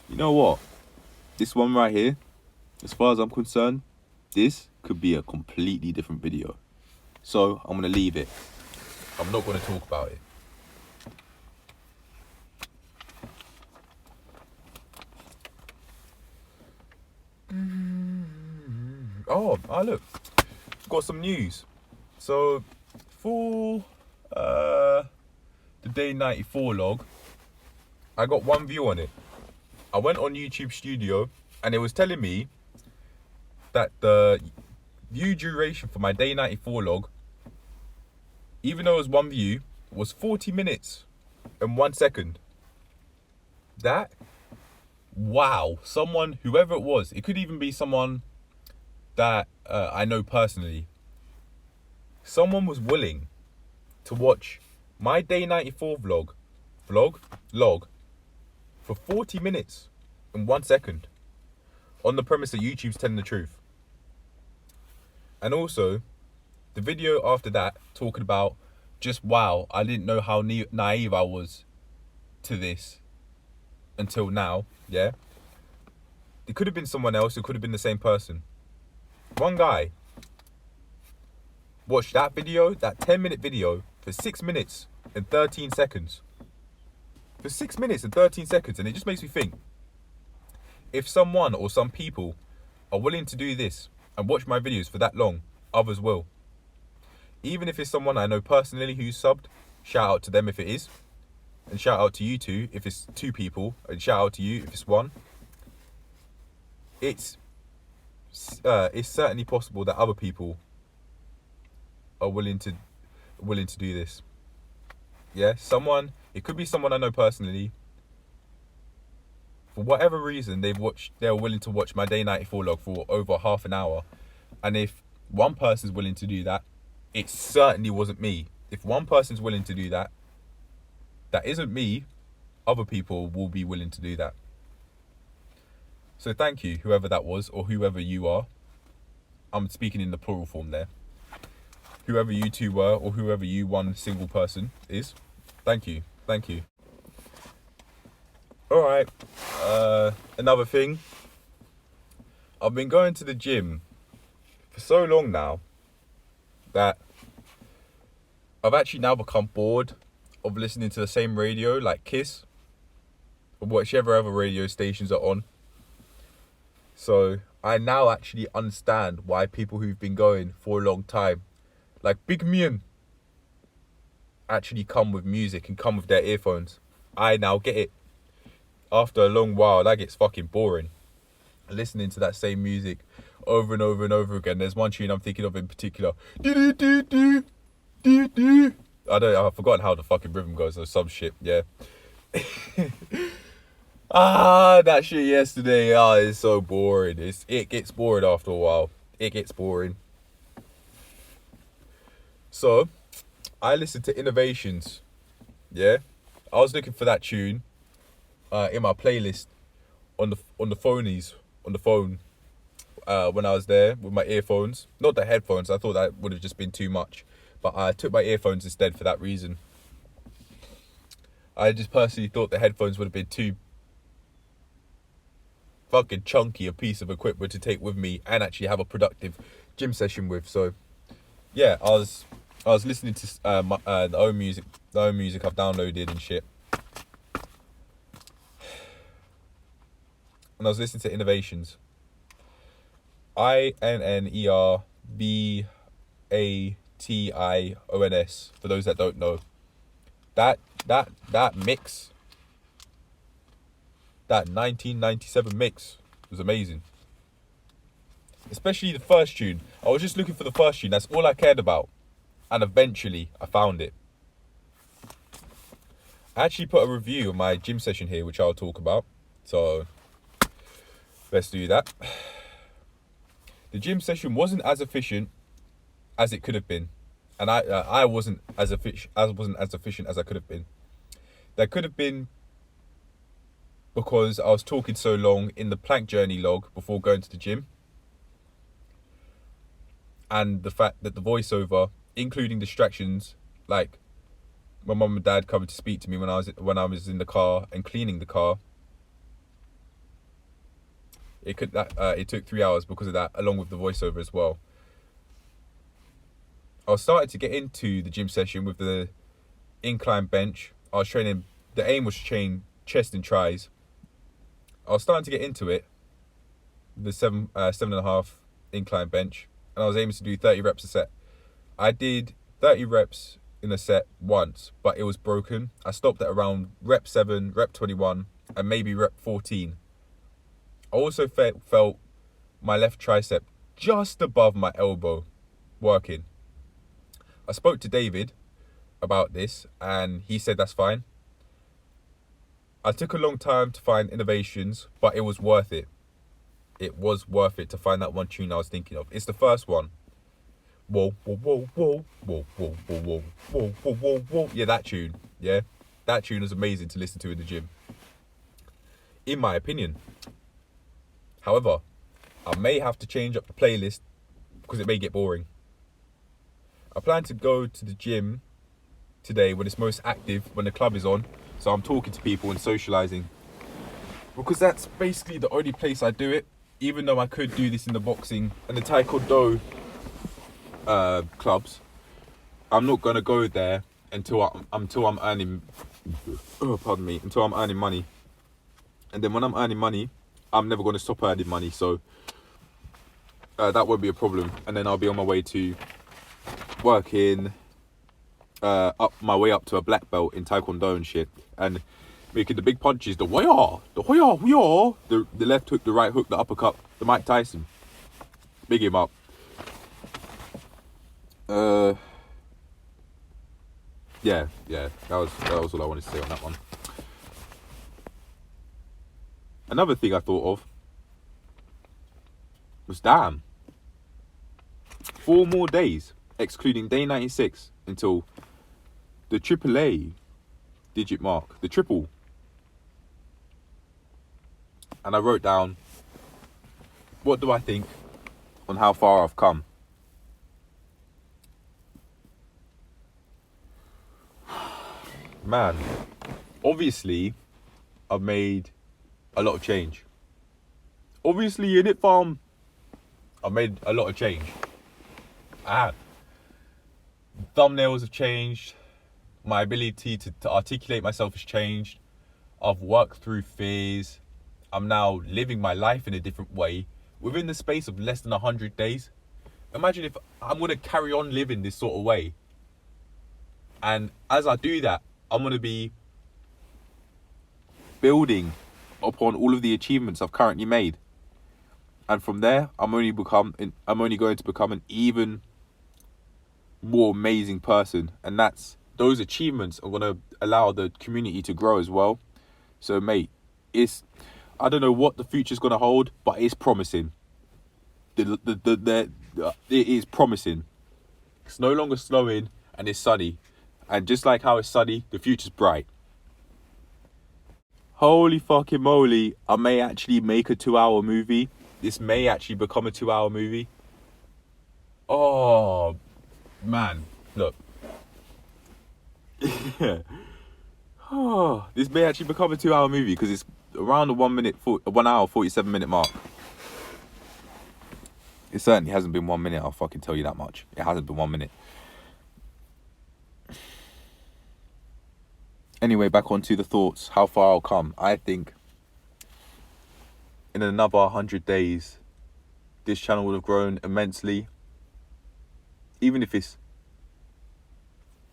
know what? This one right here, as far as I'm concerned, this could be a completely different video. So I'm going to leave it. I'm not going to talk about it. Oh, look. Got some news. So, for the day 94 log, I got one view on it. I went on YouTube Studio and it was telling me that the view duration for my day 94 log, even though it was one view, was 40 minutes and 1 second. Wow. Someone, whoever it was, it could even be someone that I know personally. Someone was willing to watch my day 94 log for 40 minutes and 1 second on the premise that YouTube's telling the truth. And also, the video after that, talking about just, wow, I didn't know how naive I was to this until now, yeah? It could have been someone else, it could have been the same person. One guy watched that video, that 10-minute video, for 6 minutes and 13 seconds. For 6 minutes and 13 seconds, and it just makes me think, if someone or some people are willing to do this and watch my videos for that long, others will. Even if it's someone I know personally who's subbed, shout out to them if it is. And shout out to you two if it's 2 people. And shout out to you if it's 1. It's certainly possible that other people are willing to do this. Yeah, it could be someone I know personally. For whatever reason, they're willing to watch my day 94 log for over half an hour. And if one person's willing to do that, it certainly wasn't me. If one person's willing to do that, that isn't me, other people will be willing to do that. So thank you, whoever that was, or whoever you are. I'm speaking in the plural form there. Whoever you two were, or whoever you one single person is, thank you. Thank you. Alright, another thing. I've been going to the gym for so long now that I've actually now become bored of listening to the same radio, like Kiss, or whichever other radio stations are on. So I now actually understand why people who've been going for a long time, like Big Mian, actually come with music and come with their earphones. I now get it. After a long while, that gets fucking boring. Listening to that same music over and over and over again. There's one tune I'm thinking of in particular. I've forgotten how the fucking rhythm goes or some shit, yeah. That shit yesterday, it's so boring. It gets boring after a while. It gets boring. So, I listened to Innovations, yeah. I was looking for that tune in my playlist on the phonies, on the phone, when I was there with my earphones. Not the headphones, I thought that would have just been too much. But I took my earphones instead for that reason. I just personally thought the headphones would have been too fucking chunky a piece of equipment to take with me and actually have a productive gym session with. So, yeah, I was listening to the own music I've downloaded and shit. And I was listening to Innovations. INNERVATIONS, for those that don't know. That mix, that 1997 mix was amazing. Especially the first tune. I was just looking for the first tune, that's all I cared about. And eventually I found it. I actually put a review of my gym session here, which I'll talk about. So let's do that. The gym session wasn't as efficient as it could have been, and I wasn't as efficient as I could have been. That could have been because I was talking so long in the plank journey log before going to the gym, and the fact that the voiceover, including distractions like my mum and dad coming to speak to me when I was in the car and cleaning the car, it took 3 hours because of that, along with the voiceover as well. I was starting to get into the gym session with the incline bench. I was training, the aim was to train chest and tries. I was starting to get into it, the 7.5 incline bench, and I was aiming to do 30 reps a set. I did 30 reps in a set once, but it was broken. I stopped at around rep 7, rep 21, and maybe rep 14. I also felt my left tricep just above my elbow working. I spoke to David about this and he said that's fine. I took a long time to find Innovations, but it was worth it. It was worth it to find that one tune I was thinking of. It's the first one. Whoa, whoa, whoa, whoa, whoa, whoa, whoa, whoa, whoa, whoa, whoa, whoa. Yeah, that tune. Yeah, that tune was amazing to listen to in the gym, in my opinion. However, I may have to change up the playlist because it may get boring. I plan to go to the gym today when it's most active, when the club is on, so I'm talking to people and socializing, because that's basically the only place I do it. Even though I could do this in the boxing and the taekwondo clubs, I'm not gonna go there until I'm earning until I'm earning money. And then when I'm earning money, I'm never going to stop earning money, so that won't be a problem. And then I'll be on my way to working up my way up to a black belt in taekwondo and shit, and making the big punches, the left hook, the right hook, the uppercut, the Mike Tyson. Big him up. Yeah, that was all I wanted to say on that one. Another thing I thought of was, damn, 4 more days, excluding day 96, until the AAA digit mark, the triple. And I wrote down, what do I think on how far I've come? Man, obviously, I've made a lot of change. Obviously, in it, farm, I've made a lot of change. I have. Thumbnails have changed. My ability to articulate myself has changed. I've worked through fears. I'm now living my life in a different way within the space of less than 100 days. Imagine if I'm going to carry on living this sort of way. And as I do that, I'm going to be building upon all of the achievements I've currently made. And from there, I'm only going to become an even more amazing person. And those achievements are going to allow the community to grow as well. So, mate, I don't know what the future's going to hold, but it's promising. It is promising. It's no longer snowing and it's sunny. And just like how it's sunny, the future's bright. Holy fucking moly, I may actually make a 2-hour movie. This may actually become a 2-hour movie. Oh, man, look. Oh, this may actually become a 2-hour movie because it's around the 1 hour 47 minute mark. It certainly hasn't been 1 minute, I'll fucking tell you that much. It hasn't been 1 minute. Anyway, back onto the thoughts, how far I'll come. I think in another 100 days, this channel would have grown immensely. Even if it's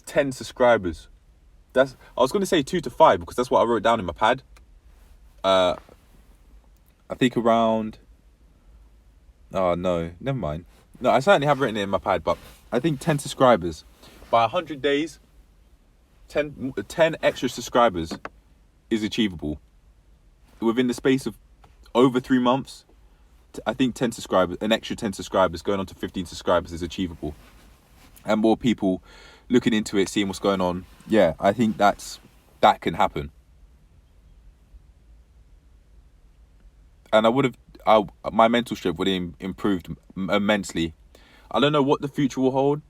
10 subscribers. I was going to say 2 to 5 because that's what I wrote down in my pad. I think around... Oh, no, never mind. No, I certainly have written it in my pad, but I think 10 subscribers. By 100 days, 10 extra subscribers is achievable. Within the space of over 3 months, I think an extra 10 subscribers going on to 15 subscribers is achievable. And more people looking into it, seeing what's going on. Yeah, I think that can happen. And my mental strength would have improved immensely. I don't know what the future will hold,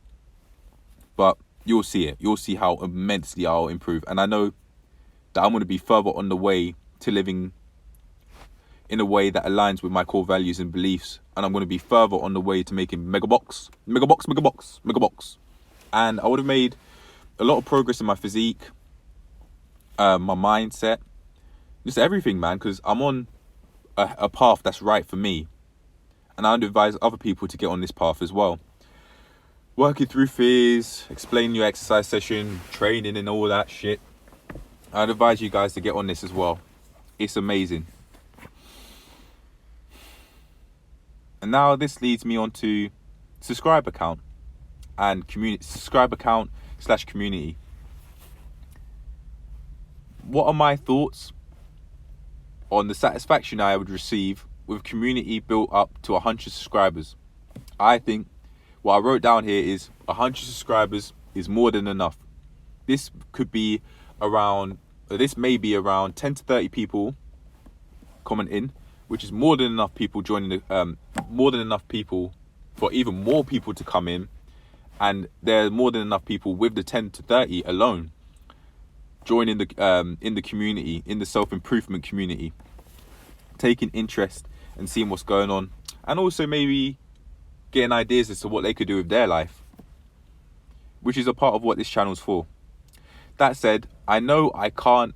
but you'll see it. You'll see how immensely I'll improve. And I know that I'm going to be further on the way to living in a way that aligns with my core values and beliefs. And I'm going to be further on the way to making megabox. And I would have made a lot of progress in my physique, my mindset, just everything, man. Because I'm on a path that's right for me. And I'd advise other people to get on this path as well. Working through fears, explaining your exercise session, training and all that shit. I'd advise you guys to get on this as well. It's amazing. And now this leads me on to subscriber count and community. Subscriber count / community. What are my thoughts on the satisfaction I would receive with community built up to 100 subscribers? I think what I wrote down here is 100 subscribers is more than enough. This may be around 10 to 30 people commenting, which is more than enough people joining more than enough people for even more people to come in, and there are more than enough people with the 10 to 30 alone joining the in the community, in the self-improvement community, taking interest and seeing what's going on, and also maybe getting ideas as to what they could do with their life, which is a part of what this channel's for. That said, I know I can't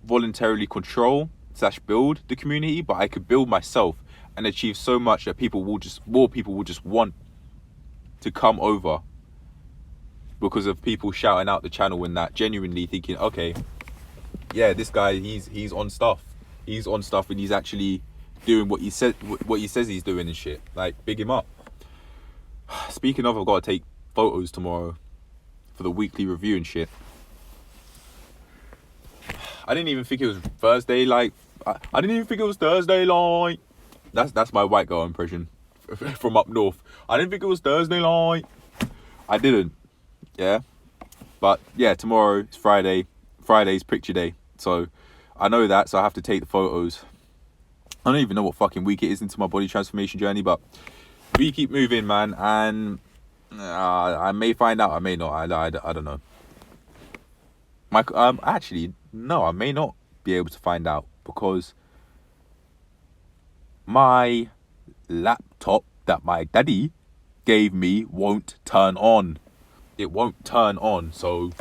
voluntarily control / build the community, but I could build myself and achieve so much that more people will just want to come over because of people shouting out the channel and that, genuinely thinking, okay, yeah, this guy, he's on stuff. He's on stuff and he's actually doing what he says he's doing and shit. Like, big him up. Speaking of, I've got to take photos tomorrow for the weekly review and shit. I didn't even think it was Thursday, like, I didn't even think it was Thursday, like. That's my white girl impression from up north. I didn't think it was Thursday, like. I didn't, yeah. But, yeah, tomorrow is Friday. Friday's picture day. So, I know that, so I have to take the photos. I don't even know what fucking week it is into my body transformation journey, but we keep moving, man, and I may find out, I may not, I don't know. Actually, no, I may not be able to find out, because my laptop that my daddy gave me won't turn on. It won't turn on, so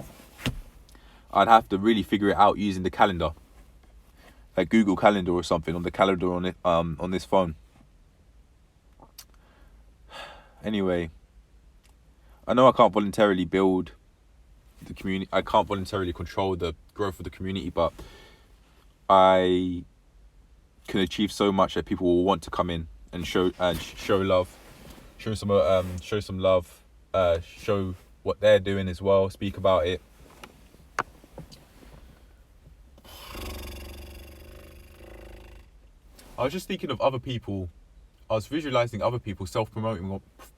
I'd have to really figure it out using the calendar, like Google Calendar or something, on the calendar on it, on this phone. Anyway, I know I can't voluntarily build the community. I can't voluntarily control the growth of the community, but I can achieve so much that people will want to come in and show love, show some love, show what they're doing as well, speak about it. I was just thinking of other people. I was visualizing other people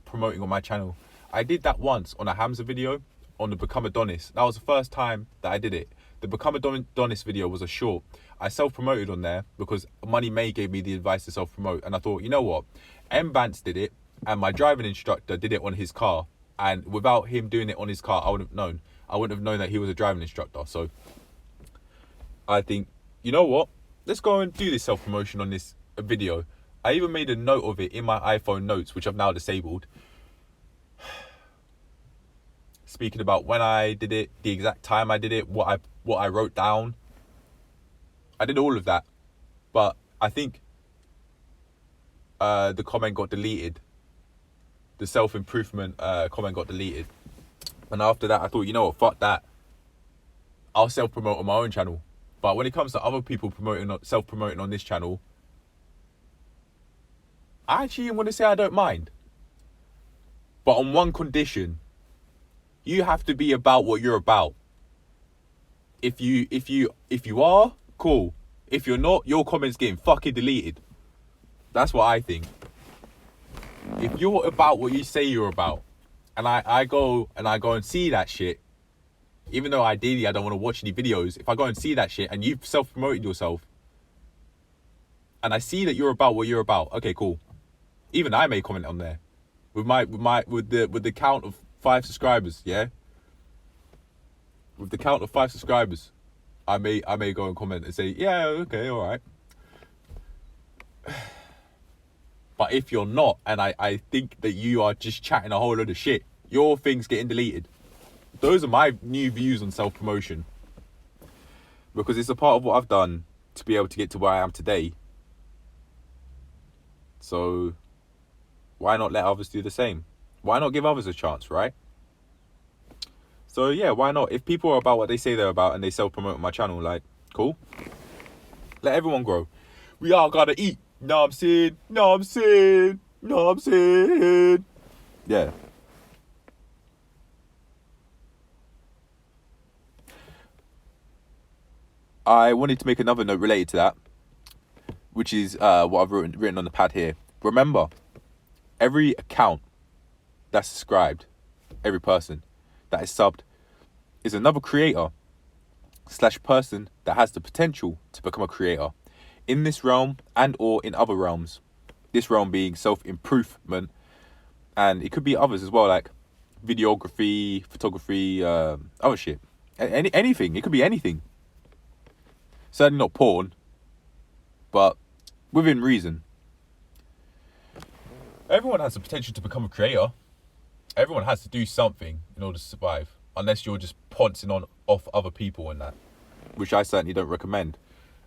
promoting on my channel. I did that once on a Hamza video on the Become Adonis. That was the first time that I did it. The Become Adonis video was a short. I self-promoted on there because Money May gave me the advice to self-promote. And I thought, you know what? M. Vance did it, and my driving instructor did it on his car. And without him doing it on his car, I wouldn't have known. I wouldn't have known that he was a driving instructor. So I think, you know what? Let's go and do this self-promotion on this video. I even made a note of it in my iPhone notes, which I've now disabled. Speaking about when I did it, the exact time I did it, what I wrote down. I did all of that. But I think the comment got deleted. The self-improvement comment got deleted. And after that, I thought, you know what, fuck that. I'll self-promote on my own channel. But when it comes to other people self-promoting on this channel, I actually want to say I don't mind. But on one condition: you have to be about what you're about. If you are, cool. If you're not, your comment's getting fucking deleted. That's what I think. If you're about what you say you're about, and I go and see that shit, even though ideally I don't want to watch any videos, if I go and see that shit and you've self-promoted yourself, and I see that you're about what you're about, okay, cool. Even I may comment on there with the count of 5 subscribers, yeah. With the count of 5 subscribers, I may go and comment and say, yeah, okay, all right. But if you're not, and I think that you are just chatting a whole load of shit, your thing's getting deleted. Those are my new views on self-promotion. Because it's a part of what I've done to be able to get to where I am today. So why not let others do the same? Why not give others a chance, right? So yeah, why not? If people are about what they say they're about and they self-promote on my channel, like, cool. Let everyone grow. We all gotta eat. Know what I'm saying? Know what I'm saying? Know what I'm saying? Yeah. I wanted to make another note related to that, which is what I've written on the pad here. Remember, every account that's subscribed, every person that is subbed, is another creator / person that has the potential to become a creator in this realm and or in other realms. This realm being self-improvement And it could be others as well, like videography, photography, other shit. Anything. It could be anything. Certainly not porn, but within reason. Everyone has the potential to become a creator. Everyone has to do something in order to survive, unless you're just pouncing off other people and that, which I certainly don't recommend.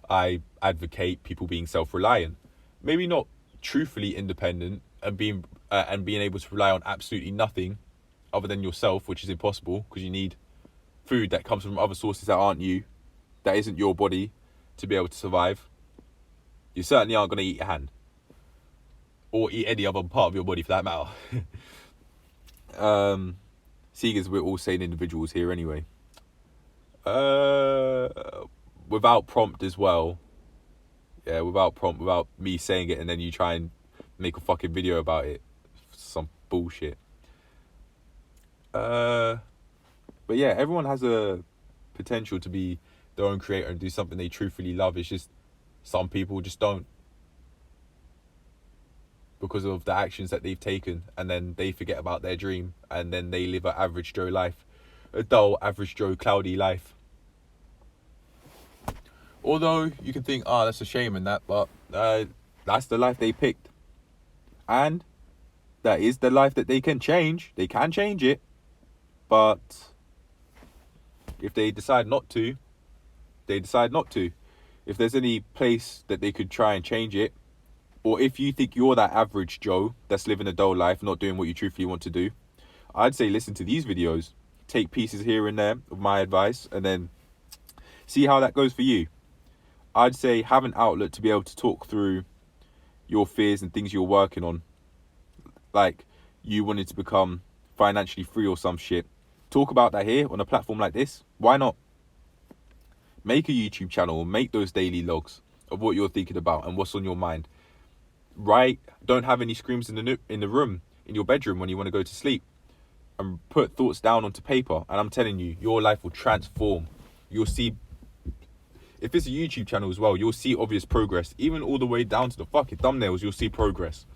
I advocate people being self-reliant, maybe not truthfully independent and being able to rely on absolutely nothing other than yourself, which is impossible because you need food that comes from other sources that aren't you, that isn't your body, to be able to survive. You certainly aren't going to eat your hand or eat any other part of your body for that matter. Seeing as we're all sane individuals here anyway. Without prompt as well. Yeah, without prompt, without me saying it and then you try and make a fucking video about it. Some bullshit. But yeah, everyone has a potential to be their own creator and do something they truthfully love. It's just some people just don't, because of the actions that they've taken, and then they forget about their dream, and then they live an average Joe life, a dull, average Joe, cloudy life. Although you can think, that's a shame and that, but that's the life they picked, and that is the life that they can change. They can change it, but if they decide not to, they decide not to. If there's any place that they could try and change it, or if you think you're that average Joe that's living a dull life, not doing what you truthfully want to do, I'd say listen to these videos, take pieces here and there of my advice, and then see how that goes for you. I'd say have an outlet to be able to talk through your fears and things you're working on. Like you wanted to become financially free or some shit. Talk about that here on a platform like this. Why not? Make a YouTube channel, make those daily logs of what you're thinking about and what's on your mind. Right? Don't have any screens in the room, in your bedroom when you want to go to sleep. And put thoughts down onto paper. And I'm telling you, your life will transform. You'll see, if it's a YouTube channel as well, you'll see obvious progress. Even all the way down to the fucking thumbnails, you'll see progress.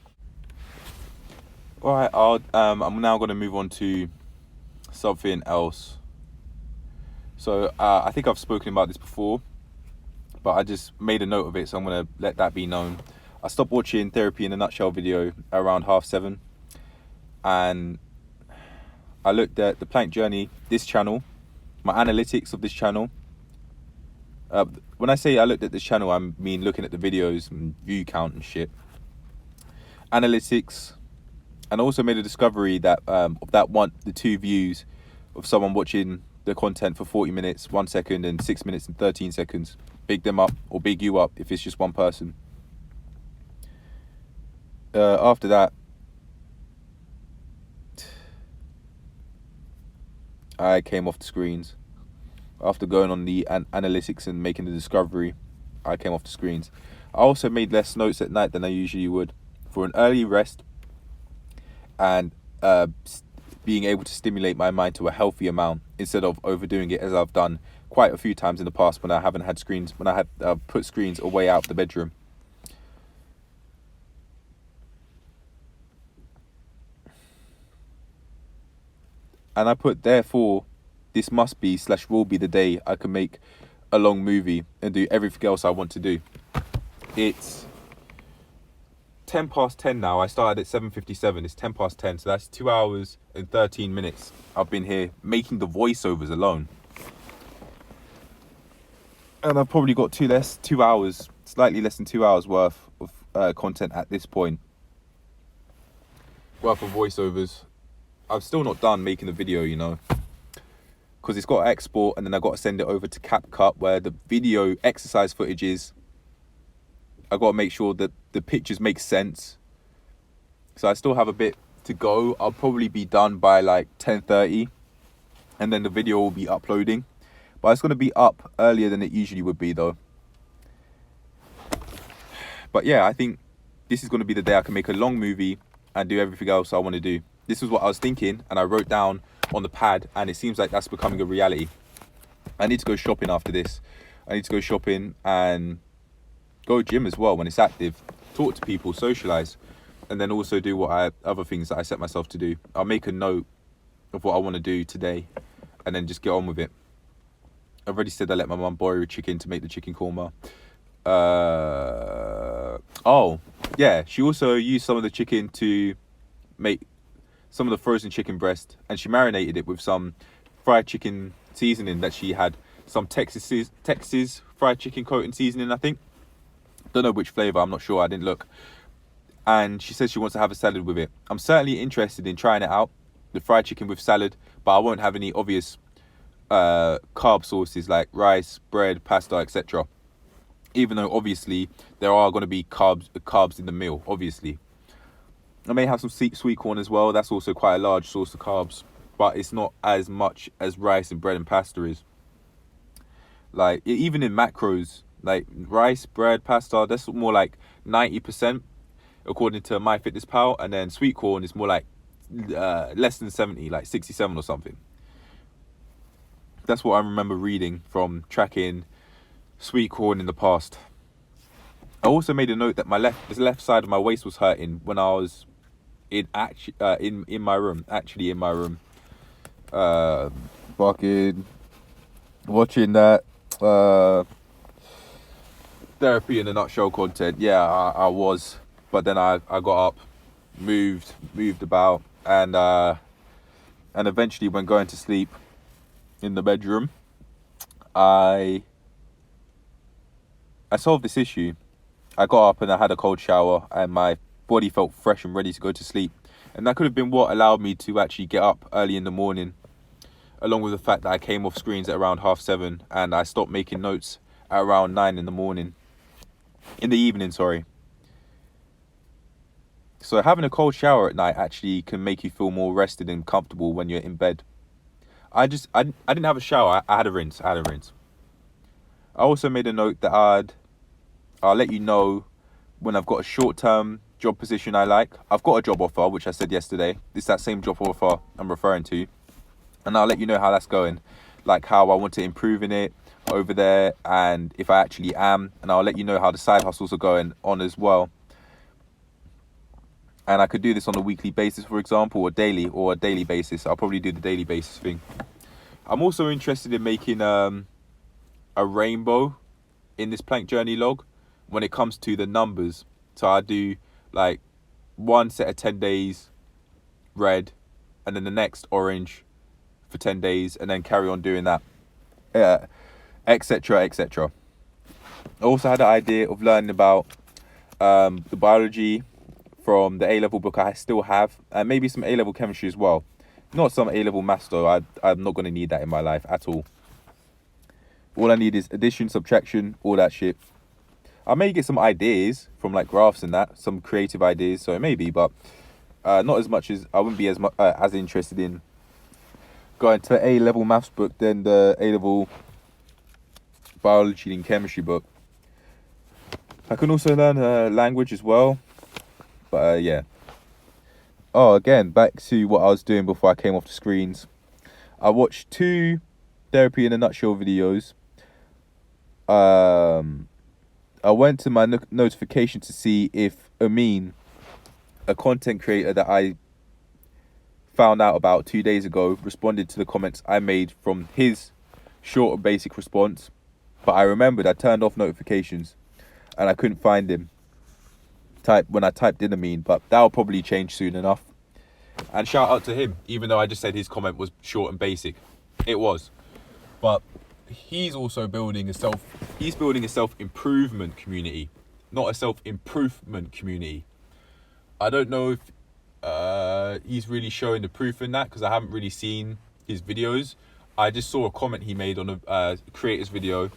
Alright, I'm now going to move on to something else. So I think I've spoken about this before, but I just made a note of it, so I'm going to let that be known. I stopped watching Therapy in a Nutshell video around 7:30, and I looked at the Plank Journey, this channel, my analytics of this channel. When I say I looked at this channel, I mean looking at the videos and view count and shit. Analytics, and I also made a discovery that of the 2 views of someone watching the content for 40 minutes, 1 second, and 6 minutes and 13 seconds. Big them up, or big you up if it's just one person. After that, I came off the screens. After going on the analytics and making the discovery, I came off the screens. I also made less notes at night than I usually would for an early rest and being able to stimulate my mind to a healthy amount instead of overdoing it as I've done quite a few times in the past when I haven't had screens, when I had put screens away out of the bedroom. And I put, therefore, this must be / will be the day I can make a long movie and do everything else I want to do. It's 10 past 10 now. I started at 7:57. It's 10 past 10. So that's 2 hours and 13 minutes. I've been here making the voiceovers alone. And I've probably got 2 hours, slightly less than 2 hours worth of content at this point. Worth of voiceovers. I'm still not done making the video, you know, because it's got to export and then I've got to send it over to CapCut where the video exercise footage is. I've got to make sure that the pictures make sense. So I still have a bit to go. I'll probably be done by like 10:30 and then the video will be uploading. But it's going to be up earlier than it usually would be though. But yeah, I think this is going to be the day I can make a long movie and do everything else I want to do. This is what I was thinking and I wrote down on the pad and it seems like that's becoming a reality. I need to go shopping after this. I need to go shopping and go gym as well when it's active. Talk to people, socialise. and then also do other things that I set myself to do. I'll make a note of what I want to do today, and then just get on with it. I've already said I let my mum borrow chicken to make the chicken korma. Oh, yeah, she also used some of the chicken to make some of the frozen chicken breast, and she marinated it with some fried chicken seasoning that she had, some Texas fried chicken coating seasoning, I think. Don't know which flavour, I'm not sure, I didn't look. And she says she wants to have a salad with it. I'm certainly interested in trying it out, the fried chicken with salad, but I won't have any obvious carb sources like rice, bread, pasta, etc. Even though obviously there are going to be carbs in the meal, obviously. I may have some sweet corn as well. That's also quite a large source of carbs, but it's not as much as rice and bread and pasta is. Like, even in macros, like rice, bread, pasta, that's more like 90% according to MyFitnessPal, and then sweet corn is more like less than 70, like 67 or something. That's what I remember reading from tracking sweet corn in the past. I also made a note that the left side of my waist was hurting when I was in my room, fucking watching that therapy in a nutshell content. Yeah, I was, but then I got up, moved about, and eventually when going to sleep in the bedroom, I solved this issue. I got up and I had a cold shower, and my body felt fresh and ready to go to sleep. And that could have been what allowed me to actually get up early in the morning, along with the fact that I came off screens at around 7:30, and I stopped making notes at around 9 in the evening. So having a cold shower at night actually can make you feel more rested and comfortable when you're in bed. I didn't have a shower. I had a rinse. I also made a note that I'll let you know when I've got a short-term job position I like. I've got a job offer, which I said yesterday. It's that same job offer I'm referring to. And I'll let you know how that's going. Like how I want to improve in it over there, and if I actually am. And I'll let you know how the side hustles are going on as well. And I could do this on a weekly basis, for example, or a daily basis. I'll probably do the daily basis thing. I'm also interested in making a rainbow in this plank journey log when it comes to the numbers. So I do like one set of 10 days red, and then the next orange for 10 days, and then carry on doing that, etc. I also had the idea of learning about the biology from the A-level book I still have, and maybe some A-level chemistry as well. Not some A-level maths though. I'm not going to need that in my life at all. All I need is addition, subtraction, all that shit. I may get some ideas from like graphs and that, some creative ideas, so it may be, but not as much as I wouldn't be as interested in going to an A-level maths book than the A-level biology and chemistry book. I can also learn a language as well, but yeah. Oh, again, back to what I was doing before I came off the screens. I watched 2 therapy in a nutshell videos. I went to my notification to see if Amin, a content creator that I found out about 2 days ago, responded to the comments I made from his short and basic response. But I remembered I turned off notifications and I couldn't find him when I typed in Amin, but that'll probably change soon enough. And shout out to him, even though I just said his comment was short and basic. It was. But he's also building a self-improvement community, not a self-improvement community. I don't know if he's really showing the proof in that, because I haven't really seen his videos. I just saw a comment he made on a creator's video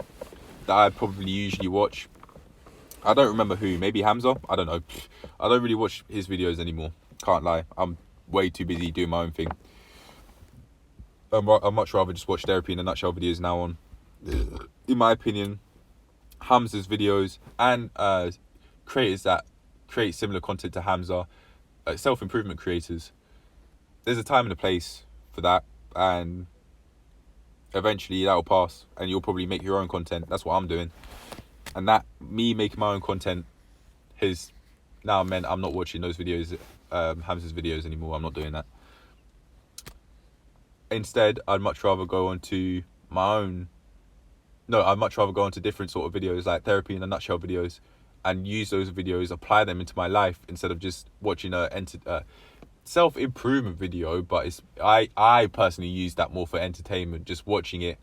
that I probably usually watch. I don't remember who, maybe Hamza? I don't know. I don't really watch his videos anymore, can't lie. I'm way too busy doing my own thing. I'd much rather just watch therapy in a nutshell videos now on. In my opinion, Hamza's videos and creators that create similar content to Hamza, self-improvement creators, there's a time and a place for that, and eventually that will pass and you'll probably make your own content. That's what I'm doing. And that, me making my own content, has now meant I'm not watching those videos, Hamza's videos anymore. I'm not doing that. Instead, I'd much rather go on to my own. No, I'd much rather go on to different sort of videos, like therapy in a nutshell videos, and use those videos, apply them into my life instead of just watching a self-improvement video. But it's I personally use that more for entertainment, just watching it,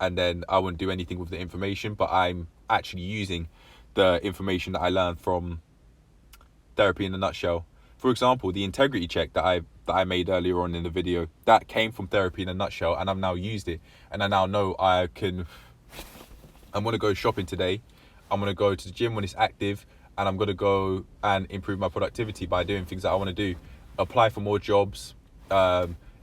and then I wouldn't do anything with the information, but I'm actually using the information that I learned from therapy in a nutshell. For example, the integrity check that I made earlier on in the video, that came from therapy in a nutshell, and I've now used it, and I now know I'm going to go shopping today, I'm going to go to the gym when it's active, and I'm going to go and improve my productivity by doing things that I want to do. Apply for more jobs,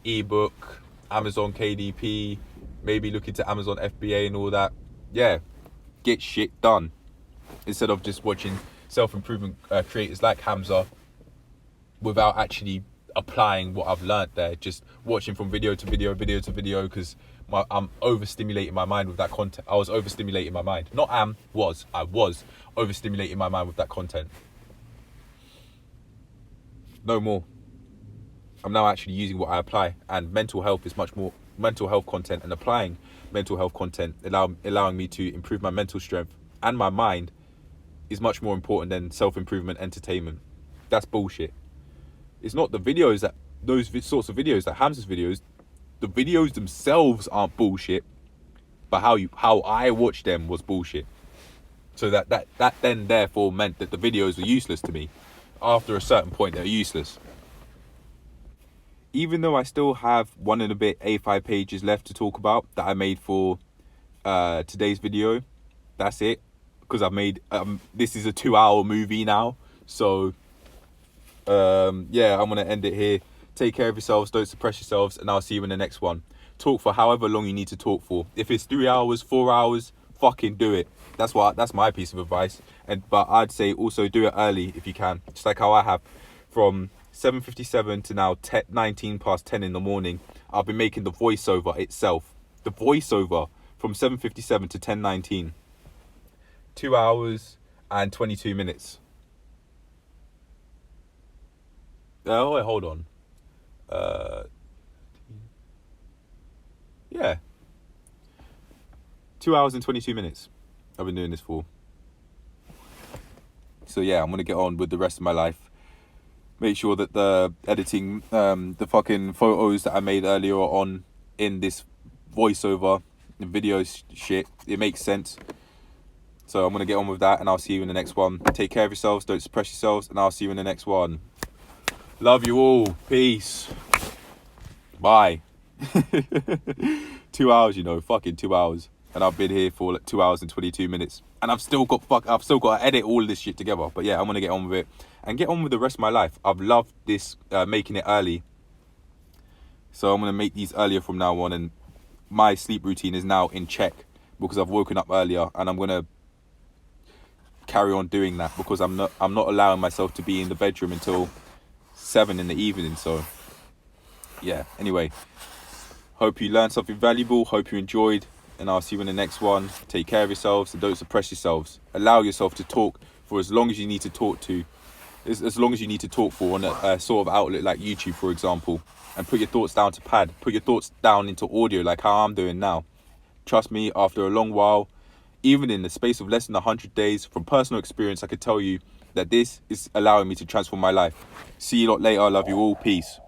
ebook, Amazon KDP, maybe look into Amazon FBA and all that. Yeah, get shit done. Instead of just watching self-improvement creators like Hamza without actually applying what I've learned there, just watching from video to video because I'm overstimulating my mind with that content. I was overstimulating my mind. I was overstimulating my mind with that content. No more. I'm now actually using what I apply, and mental health is much more mental health content, and applying mental health content, allowing me to improve my mental strength and my mind is much more important than self-improvement entertainment. That's bullshit. It's not the videos that, those sorts of videos, like Hamza's videos, the videos themselves aren't bullshit, but how I watched them was bullshit. So that then therefore meant that the videos were useless to me. After a certain point, they're useless. Even though I still have 1 and a bit A5 pages left to talk about that I made for today's video, that's it. Because I've made, this is a 2-hour movie now. So, yeah, I'm going to end it here. Take care of yourselves, don't suppress yourselves, and I'll see you in the next one. Talk for however long you need to talk for. If it's 3 hours, 4 hours, fucking do it. That's my piece of advice. But I'd say also do it early if you can. Just like how I have from 7:57 to now 19 past 10 in the morning. I've been making the voiceover itself. The voiceover from 7:57 to 10:19. 2 hours and 22 minutes. Oh, wait, hold on. Yeah. 2 hours and 22 minutes I've been doing this for. So yeah, I'm going to get on with the rest of my life. Make sure that the editing, the fucking photos that I made earlier on in this voiceover, the video shit, it makes sense. So I'm going to get on with that, and I'll see you in the next one. Take care of yourselves, don't suppress yourselves, and I'll see you in the next one. Love you all. Peace. Bye. 2 hours, fucking 2 hours. And I've been here for like 2 hours and 22 minutes. And I've still got to edit all of this shit together. But yeah, I'm going to get on with it and get on with the rest of my life. I've loved this, making it early. So I'm going to make these earlier from now on. And my sleep routine is now in check because I've woken up earlier, and I'm going to carry on doing that because I'm not allowing myself to be in the bedroom until 7 in the evening. So yeah, anyway, hope you learned something valuable, hope you enjoyed, and I'll see you in the next one. Take care of yourselves and don't suppress yourselves. Allow yourself to talk for as long as you need to talk to, as long as you need to talk for on a sort of outlet like YouTube, for example, and put your thoughts down to pad, put your thoughts down into audio like how I'm doing now. Trust me, after a long while, even in the space of less than 100 days, from personal experience, I could tell you that this is allowing me to transform my life. See you lot later. I love you all. Peace.